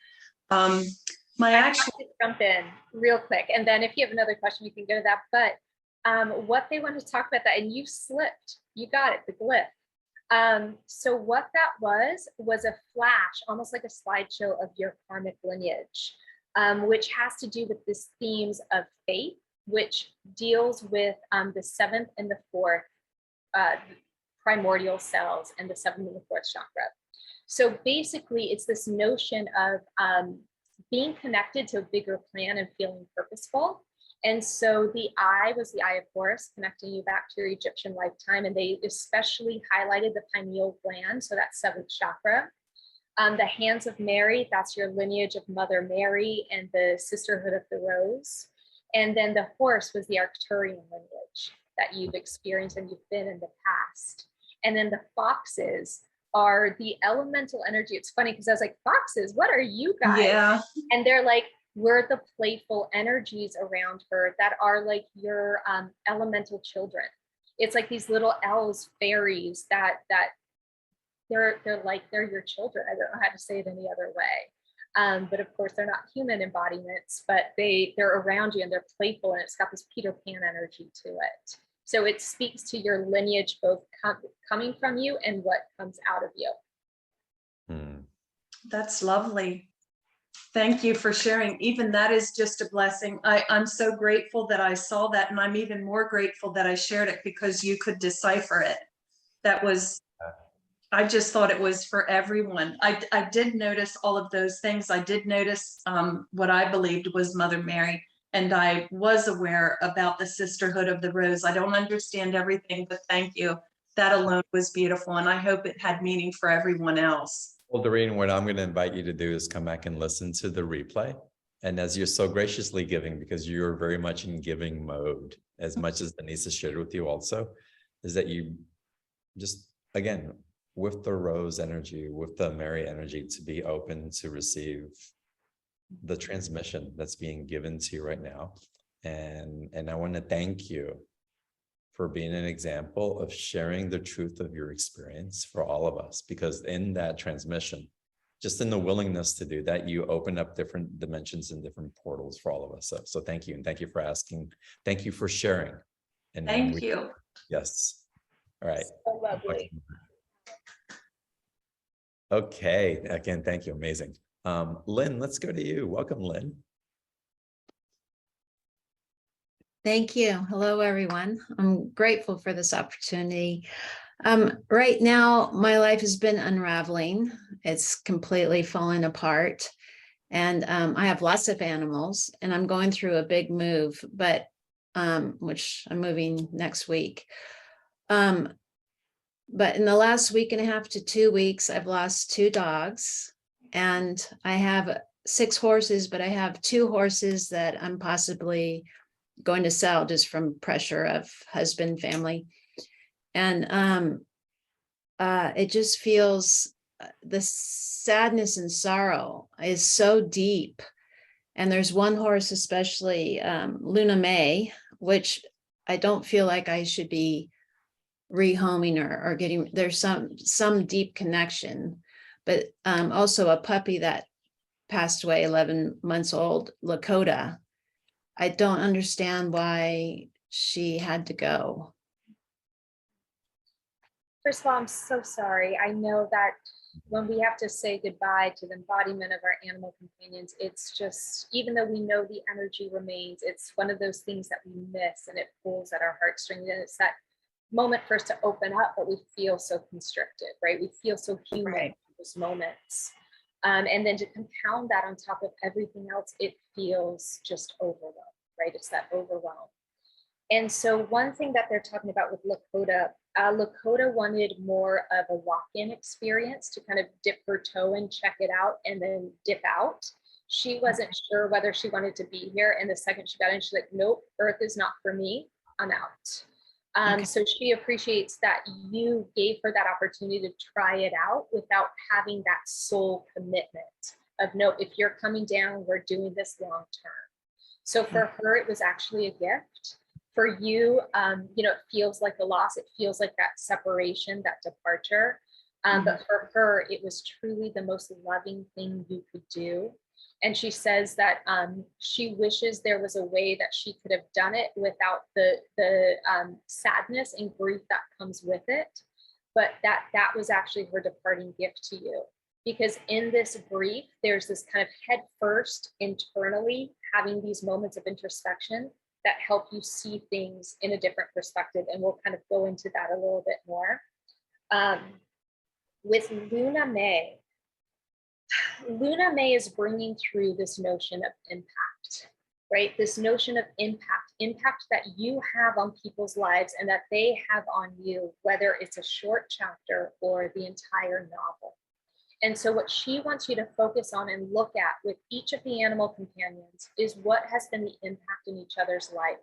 My actual jump in real quick, and then if you have another question, we can go to that. But what they want to talk about that, and you slipped, you got it, the glyph. So what that was a flash, almost like a slideshow of your karmic lineage, which has to do with these themes of faith, which deals with the 7th and the 4th primordial cells and the 7th and the 4th chakra. So basically, it's this notion of being connected to a bigger plan and feeling purposeful. And so the eye was the eye of Horus, connecting you back to your Egyptian lifetime. And they especially highlighted the pineal gland, so that's 7th chakra. The hands of Mary, that's your lineage of Mother Mary and the Sisterhood of the Rose. And then the horse was the Arcturian lineage that you've experienced and you've been in the past. And then the foxes are the elemental energy. It's funny because I was like, foxes, what are you guys? Yeah. And they're like, we're the playful energies around her that are like your elemental children. It's like these little elves, fairies that they're your children. I don't know how to say it any other way. But of course, they're not human embodiments, but they're around you and they're playful, and it's got this Peter Pan energy to it. So it speaks to your lineage, both coming from you and what comes out of you. That's lovely. Thank you for sharing. Even that is just a blessing. I'm so grateful that I saw that, and I'm even more grateful that I shared it because you could decipher it. I just thought it was for everyone. I did notice all of those things. I did notice what I believed was Mother Mary, and I was aware about the Sisterhood of the Rose. I don't understand everything, but thank you. That alone was beautiful, and I hope it had meaning for everyone else. Well, Doreen, what I'm going to invite you to do is come back and listen to the replay. And as you're so graciously giving, because you're very much in giving mode, as much as Denise has shared with you also, is that you just, again, with the rose energy, with the Mary energy, to be open to receive the transmission that's being given to you right now. And I want to thank you for being an example of sharing the truth of your experience for all of us, because in that transmission, just in the willingness to do that, you open up different dimensions and different portals for all of us. So thank you. And thank you for asking. Thank you for sharing. And thank you. Yes. All right. So lovely. Okay. Again, thank you. Amazing. Lynn, let's go to you. Welcome, Lynn. Thank you. Hello, everyone. I'm grateful for this opportunity. Right now, my life has been unraveling. It's completely falling apart. And I have lots of animals, and I'm going through a big move, but which I'm moving next week. But in the last week and a half to 2 weeks, I've lost 2 dogs, and I have 6 horses, but I have 2 horses that I'm possibly going to sell just from pressure of husband, family. And it just feels the sadness and sorrow is so deep. And there's one horse, especially Luna May, which I don't feel like I should be rehoming or getting, there's some deep connection, but also a puppy that passed away, 11 months old, Lakota. I don't understand why she had to go. First of all, I'm so sorry. I know that when we have to say goodbye to the embodiment of our animal companions, it's just, even though we know the energy remains, it's one of those things that we miss and it pulls at our heartstrings. And it's that moment for us to open up, but we feel so constricted, right? We feel so human Right. in those moments. And then to compound that on top of everything else, it feels just overwhelmed, right? It's that overwhelm. And so one thing that they're talking about with Lakota, Lakota wanted more of a walk-in experience to kind of dip her toe and check it out and then dip out. She wasn't sure whether she wanted to be here. And the second she got in, she's like, nope, Earth is not for me. I'm out. Okay. So she appreciates that you gave her that opportunity to try it out without having that soul commitment of, no, if you're coming down, we're doing this long term. So for her, it was actually a gift. For you, you know, it feels like a loss. It feels like that separation, that departure. But for her, it was truly the most loving thing you could do. And she says that she wishes there was a way that she could have done it without the sadness and grief that comes with it. But that was actually her departing gift to you. Because in this grief, there's this kind of head first internally having these moments of introspection that help you see things in a different perspective. And we'll kind of go into that a little bit more. With Luna May is bringing through this notion of impact, right? This notion of impact that you have on people's lives and that they have on you, whether it's a short chapter or the entire novel. And so what she wants you to focus on and look at with each of the animal companions is what has been the impact in each other's life,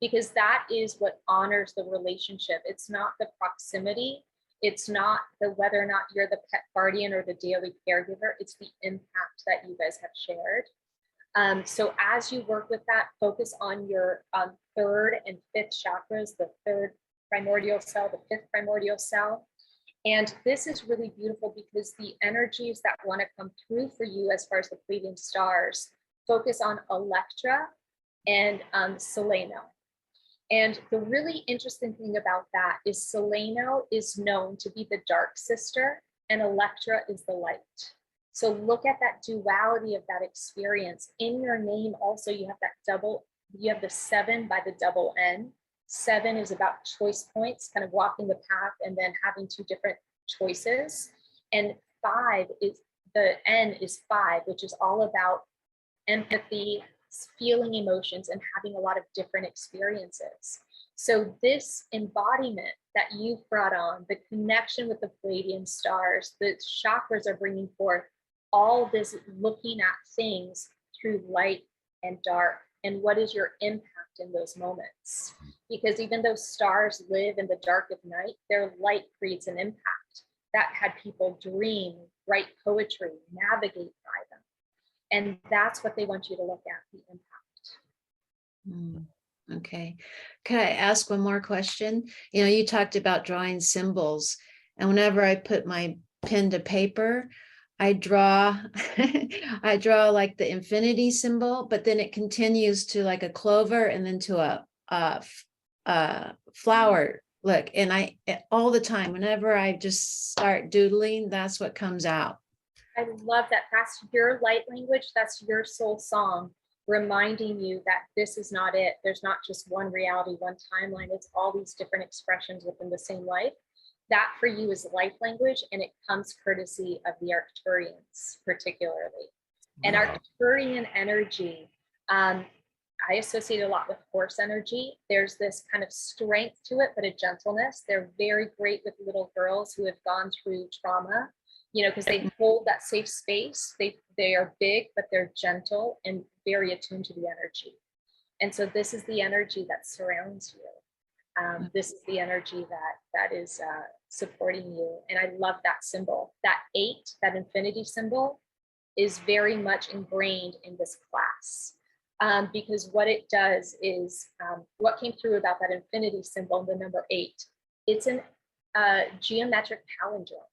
because that is what honors the relationship. It's not the proximity. It's not the whether or not you're the pet guardian or the daily caregiver. It's the impact that you guys have shared. So as you work with that, focus on your third and fifth chakras, the third primordial cell, the fifth primordial cell. And this is really beautiful because the energies that want to come through for you as far as the Pleiadian stars focus on Electra and Seleno. And the really interesting thing about that is Seleno is known to be the dark sister and Electra is the light. So look at that duality of that experience. In your name also, you have that double, you have the 7 by the double N. 7 is about choice points, kind of walking the path and then having 2 different choices. And 5 is, the N is 5, which is all about empathy, feeling emotions, and having a lot of different experiences. So this embodiment that you've brought on, the connection with the Pleiadian stars, the chakras are bringing forth all this looking at things through light and dark. And what is your impact in those moments? Because even though stars live in the dark of night, their light creates an impact that had people dream, write poetry, navigate by them. And that's what they want you to look at, the impact. Okay. Can I ask one more question? You know, you talked about drawing symbols, and whenever I put my pen to paper, I draw, I draw like the infinity symbol, but then it continues to like a clover and then to a flower. Look, and all the time, whenever I just start doodling, that's what comes out. I love that. That's your light language. That's your soul song, reminding you that this is not it. There's not just one reality, one timeline. It's all these different expressions within the same life. That for you is life language, and it comes courtesy of the Arcturians particularly. And Arcturian energy, I associate a lot with horse energy. There's this kind of strength to it, but a gentleness. They're very great with little girls who have gone through trauma, you know, because they hold that safe space. They are big, but they're gentle and very attuned to the energy. And so this is the energy that surrounds you. This is the energy that is supporting you. And I love that symbol. That 8, that infinity symbol, is very much ingrained in this class. Because what it does is, what came through about that infinity symbol, the number 8, it's an geometric palindrome.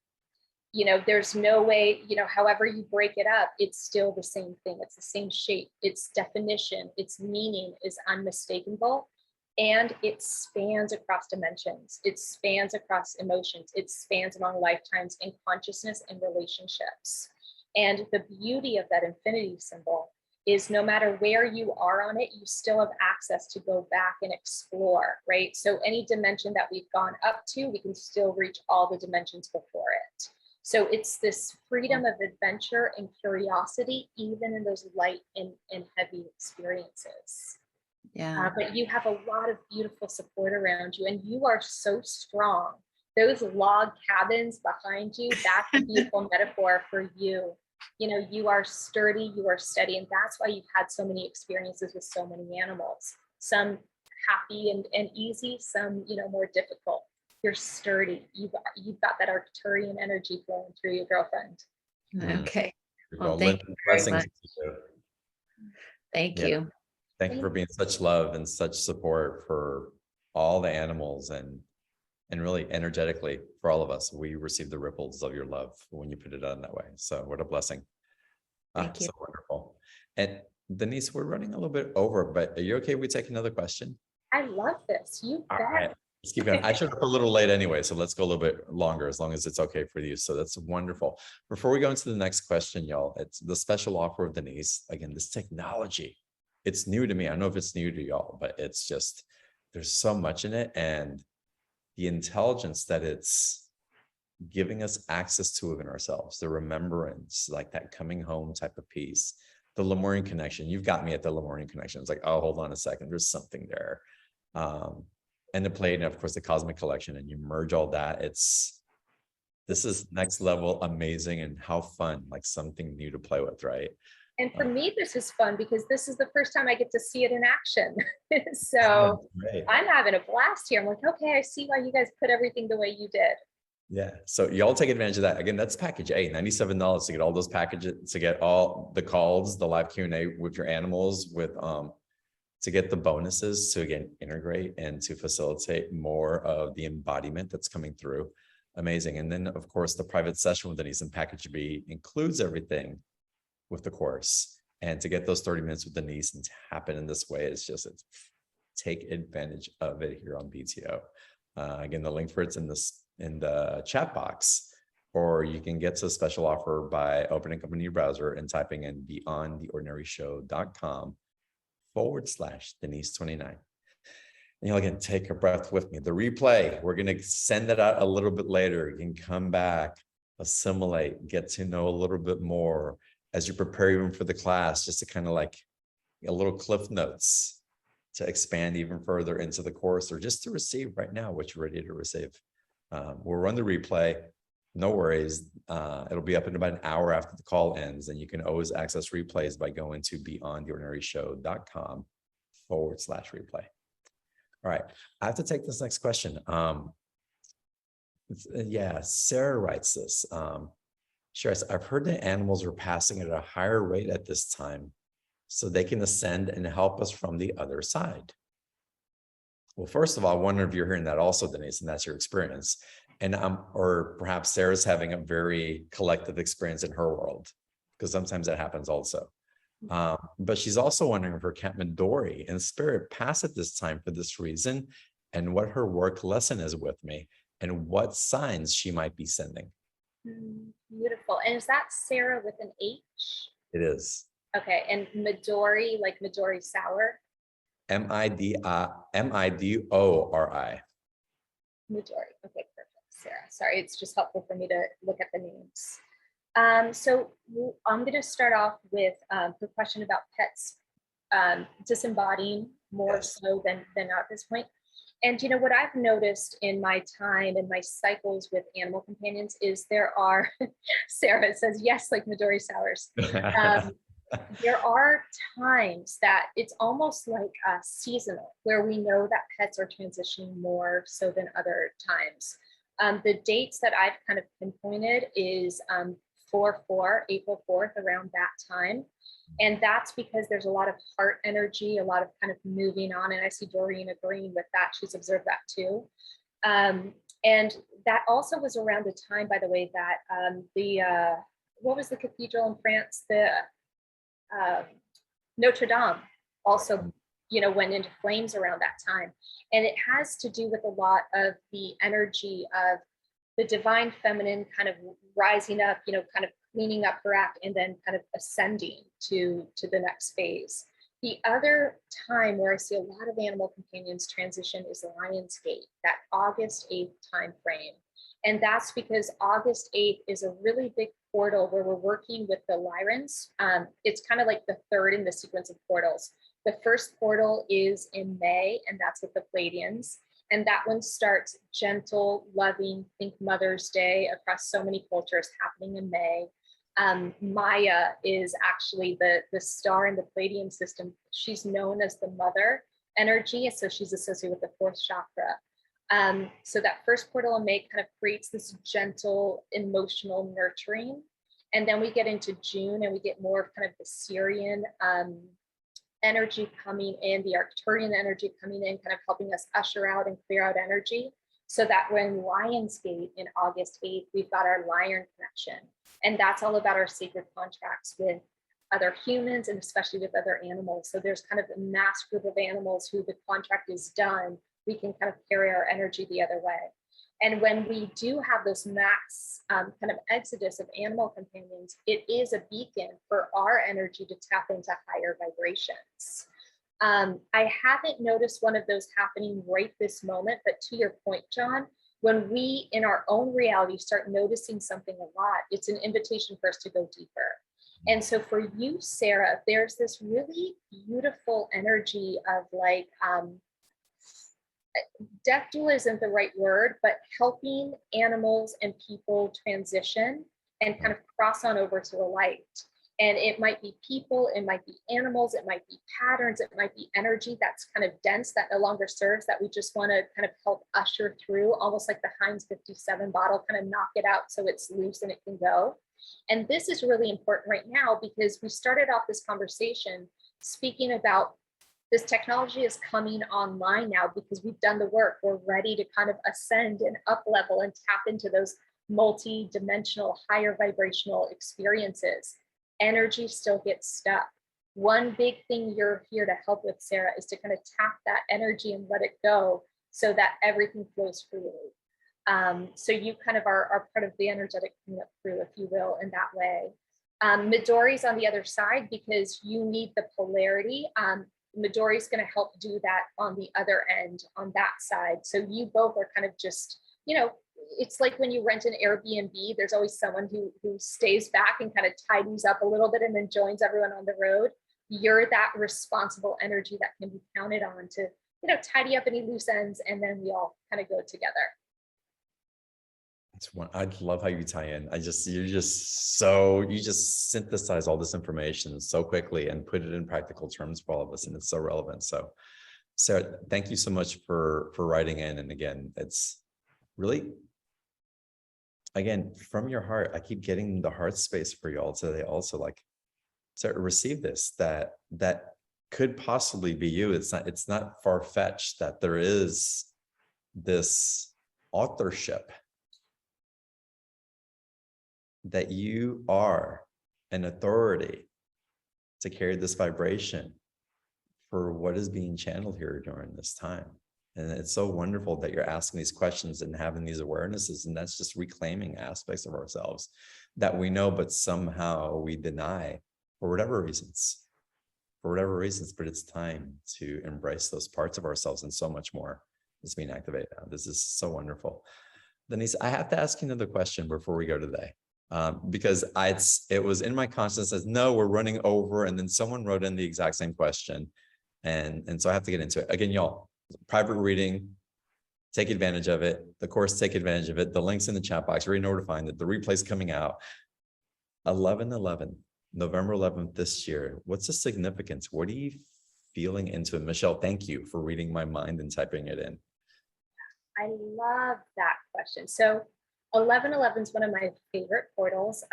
You know, there's no way, you know, however you break it up, it's still the same thing. It's the same shape, its definition, its meaning is unmistakable. And it spans across dimensions. It spans across emotions. It spans among lifetimes in consciousness and relationships. And the beauty of that infinity symbol is no matter where you are on it, you still have access to go back and explore, right? So any dimension that we've gone up to, we can still reach all the dimensions before it. So it's this freedom of adventure and curiosity, even in those light and heavy experiences. Yeah. But you have a lot of beautiful support around you, and you are so strong. Those log cabins behind you, that's a beautiful metaphor for you. You know, you are sturdy, you are steady, and that's why you've had so many experiences with so many animals. Some happy and easy, some, you know, more difficult. You're sturdy. You've got that Arcturian energy flowing through you, girlfriend. Okay. Well, thank you very blessings much. to you. Thank Yeah. you. Thank you for being such love and such support for all the animals and really energetically for all of us. We receive the ripples of your love when you put it on that way. So what a blessing. Thank you. So wonderful. And Denise, we're running a little bit over, but are you okay if we take another question? I love this. You All bet. right. Let's keep going. I showed up a little late anyway, so let's go a little bit longer as long as it's okay for you. So that's wonderful. Before we go into the next question, y'all, it's the special offer of Denise. Again, this technology, it's new to me. I don't know if it's new to y'all, but it's just, there's so much in it. And the intelligence that it's giving us access to within ourselves, the remembrance, like that coming home type of piece, the Lemurian connection. You've got me at the Lemurian connection. It's like, oh, hold on a second. There's something there. And the Pleiadian, of course, the cosmic collection, and you merge all that. This is next level amazing, and how fun, like something new to play with, right? And for me, this is fun because this is the first time I get to see it in action. So I'm having a blast here. I'm like, okay, I see why you guys put everything the way you did. Yeah. So y'all take advantage of that. Again, that's package A, $97 to get all those packages, to get all the calls, the live Q&A with your animals, with to get the bonuses, to again integrate and to facilitate more of the embodiment that's coming through. Amazing. And then of course the private session with Denise in package B includes everything with the course. And to get those 30 minutes with Denise and to happen in this way, it's take advantage of it here on BTO. Again, the link for it's in the chat box, or you can get to a special offer by opening up a new browser and typing in beyondtheordinaryshow.com/Denise29. And you'll again take a breath with me. The replay, we're going to send that out a little bit later. You can come back, assimilate, get to know a little bit more as you prepare even for the class, just to kind of like a little cliff notes to expand even further into the course, or just to receive right now what you're ready to receive. We'll run the replay. No worries. It'll be up in about an hour after the call ends, and you can always access replays by going to beyondtheordinaryshow.com/replay. All right. I have to take this next question. Yeah, Sarah writes this. She writes, I've heard that animals are passing at a higher rate at this time, so they can ascend and help us from the other side. Well, first of all, I wonder if you're hearing that also, Denise, and that's your experience. And or perhaps Sarah's having a very collective experience in her world, because sometimes that happens also. But she's also wondering if her cat Midori and spirit pass at this time for this reason, and what her work lesson is with me, and what signs she might be sending. Beautiful. And is that Sarah with an H? It is. Okay. And Midori, like Midori sour? Midori. Midori. Okay, perfect. Sarah. Sorry, it's just helpful for me to look at the names. So I'm going to start off with the question about pets disembodying more so than at this point. And you know what I've noticed in my time and my cycles with animal companions is there are, Sarah says, yes, like Midori sours. there are times that it's almost like seasonal, where we know that pets are transitioning more so than other times. The dates that I've kind of pinpointed is 4/4, April 4th, around that time. And that's because there's a lot of heart energy, a lot of kind of moving on. And I see Doreen agreeing with that. She's observed that too. And that also was around the time, by the way, that what was the cathedral in France? The Notre Dame also, went into flames around that time. And it has to do with a lot of the energy of the divine feminine kind of rising up, kind of cleaning up her act and then kind of ascending to the next phase. The other time where I see a lot of animal companions transition is Lionsgate, that August 8th time frame. And that's because August 8th is a really big portal where we're working with the Lyrans. It's kind of like the third in the sequence of portals. The first portal is in May, and that's with the Pleiadians. And that one starts gentle, loving, think Mother's Day across so many cultures happening in May. Maya is actually the star in the Pleiadian system. She's known as the mother energy, so she's associated with the fourth chakra. So that first portal in May kind of creates this gentle, emotional nurturing. And then we get into June and we get more of kind of the Syrian energy coming in, the Arcturian energy coming in, kind of helping us usher out and clear out energy. So that when Lionsgate in August 8th, we've got our Lion connection. And that's all about our sacred contracts with other humans and especially with other animals. So there's kind of a mass group of animals who the contract is done, we can kind of carry our energy the other way. And when we do have this max kind of exodus of animal companions, it is a beacon for our energy to tap into higher vibrations. I haven't noticed one of those happening right this moment, but to your point, John, when we in our own reality start noticing something a lot, it's an invitation for us to go deeper. And so for you, Sarah, there's this really beautiful energy of like, death duel isn't the right word, but helping animals and people transition and kind of cross on over to the light. And it might be people, it might be animals, it might be patterns, it might be energy that's kind of dense that no longer serves, that we just want to kind of help usher through, almost like the Heinz 57 bottle, kind of knock it out so it's loose and it can go. And this is really important right now because we started off this conversation speaking about this technology is coming online now because we've done the work. We're ready to kind of ascend and up level and tap into those multi-dimensional, higher vibrational experiences. Energy still gets stuck. One big thing you're here to help with, Sarah, is to kind of tap that energy and let it go so that everything flows freely. So you kind of are part of the energetic cleanup crew, if you will, in that way. Midori's on the other side because you need the polarity. Midori's going to help do that on the other end, on that side. So you both are kind of just, it's like when you rent an Airbnb, there's always someone who stays back and kind of tidies up a little bit and then joins everyone on the road. You're that responsible energy that can be counted on to, tidy up any loose ends, and then we all kind of go together. That's one. I love how you tie in. You just synthesize all this information so quickly and put it in practical terms for all of us, and it's so relevant. So, Sarah, thank you so much for writing in. And again, it's really, again, from your heart. I keep getting the heart space for y'all today. Also, like, Sarah, receive this. That could possibly be you. It's not far-fetched that there is this authorship, that you are an authority to carry this vibration for what is being channeled here during this time. And it's so wonderful that you're asking these questions and having these awarenesses, and that's just reclaiming aspects of ourselves that we know, but somehow we deny for whatever reasons, but it's time to embrace those parts of ourselves, and so much more is being activated now. This is so wonderful. Denise, I have to ask you another question before we go today. Because it was in my consciousness as, no, we're running over, and then someone wrote in the exact same question, and so I have to get into it again. Y'all, private reading, take advantage of it. The course, take advantage of it. The link's in the chat box. You already know where to find it. The replay's coming out 11/11. November 11th this year. What's the significance? What are you feeling into it? Michelle, thank you for reading my mind and typing it in. I love that question. So 1111 is one of my favorite portals,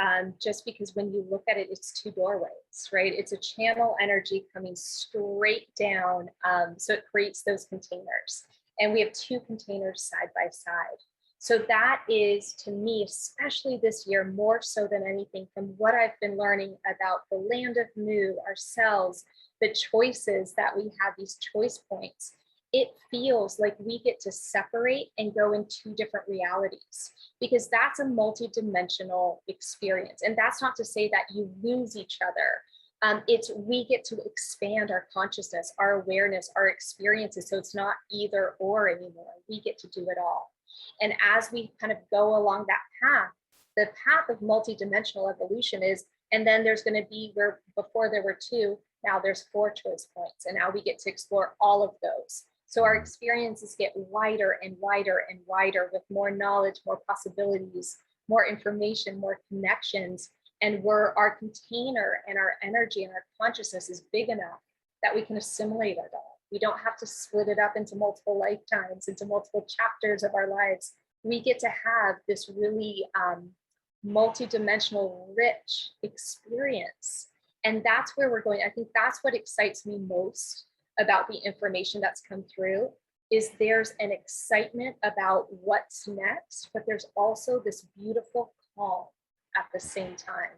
just because when you look at it, it's two doorways, right? It's a channel energy coming straight down. So it creates those containers. And we have two containers side by side. So that is, to me, especially this year, more so than anything, from what I've been learning about the land of Mu, ourselves, the choices that we have, these choice points. It feels like we get to separate and go in two different realities, because that's a multidimensional experience. And that's not to say that you lose each other. It's we get to expand our consciousness, our awareness, our experiences. So it's not either or anymore. We get to do it all. And as we kind of go along that path, the path of multidimensional evolution is, and then there's going to be where before there were two, now there's 4 choice points. And now we get to explore all of those. So our experiences get wider and wider and wider, with more knowledge, more possibilities, more information, more connections. And our container and our energy and our consciousness is big enough that we can assimilate it all. We don't have to split it up into multiple lifetimes, into multiple chapters of our lives. We get to have this really multidimensional, rich experience. And that's where we're going. I think that's what excites me most about the information that's come through, is there's an excitement about what's next, but there's also this beautiful call at the same time.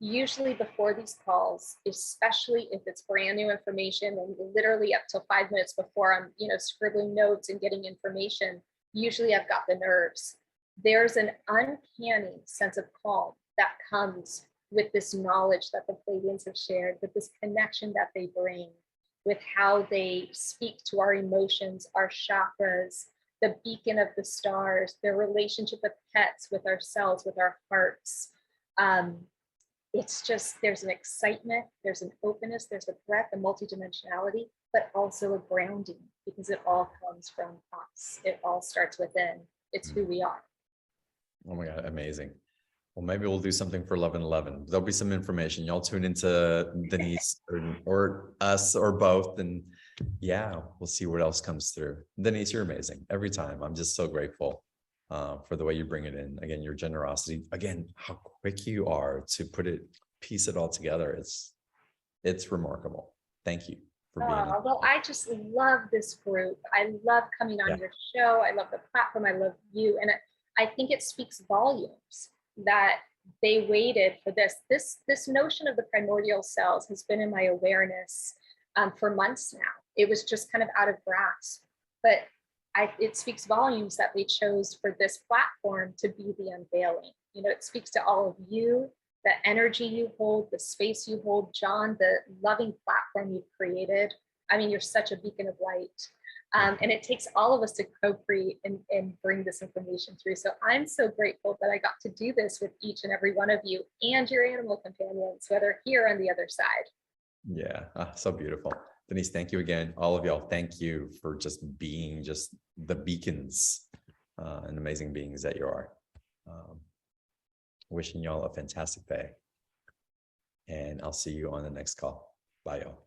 Usually before these calls, especially if it's brand new information, and literally up till 5 minutes before I'm, scribbling notes and getting information, usually I've got the nerves. There's an uncanny sense of calm that comes with this knowledge that the Pleiadians have shared, with this connection that they bring, with how they speak to our emotions, our chakras, the beacon of the stars, their relationship with pets, with ourselves, with our hearts. It's just, there's an excitement, there's an openness, there's a breadth, a multidimensionality, but also a grounding, because it all comes from us. It all starts within. It's who we are. Oh my God, amazing. Well, maybe we'll do something for 11/11. There'll be some information. Y'all tune into Denise or us or both. And yeah, we'll see what else comes through. Denise, you're amazing every time. I'm just so grateful for the way you bring it in. Again, your generosity. Again, how quick you are to piece it all together. It's remarkable. Thank you for being here. Well, I just love this group. I love coming on your show. I love the platform. I love you. And I think it speaks volumes that they waited for this. This notion of the primordial cells has been in my awareness for months now. It was just kind of out of grasp, but it speaks volumes that they chose for this platform to be the unveiling. It speaks to all of you, the energy you hold, the space you hold, John, the loving platform you've created. I mean, you're such a beacon of light. And it takes all of us to co-create and bring this information through. So I'm so grateful that I got to do this with each and every one of you and your animal companions, whether here or on the other side. Yeah, so beautiful. Denise, thank you again. All of y'all, thank you for just being just the beacons and amazing beings that you are. Wishing y'all a fantastic day. And I'll see you on the next call. Bye, y'all.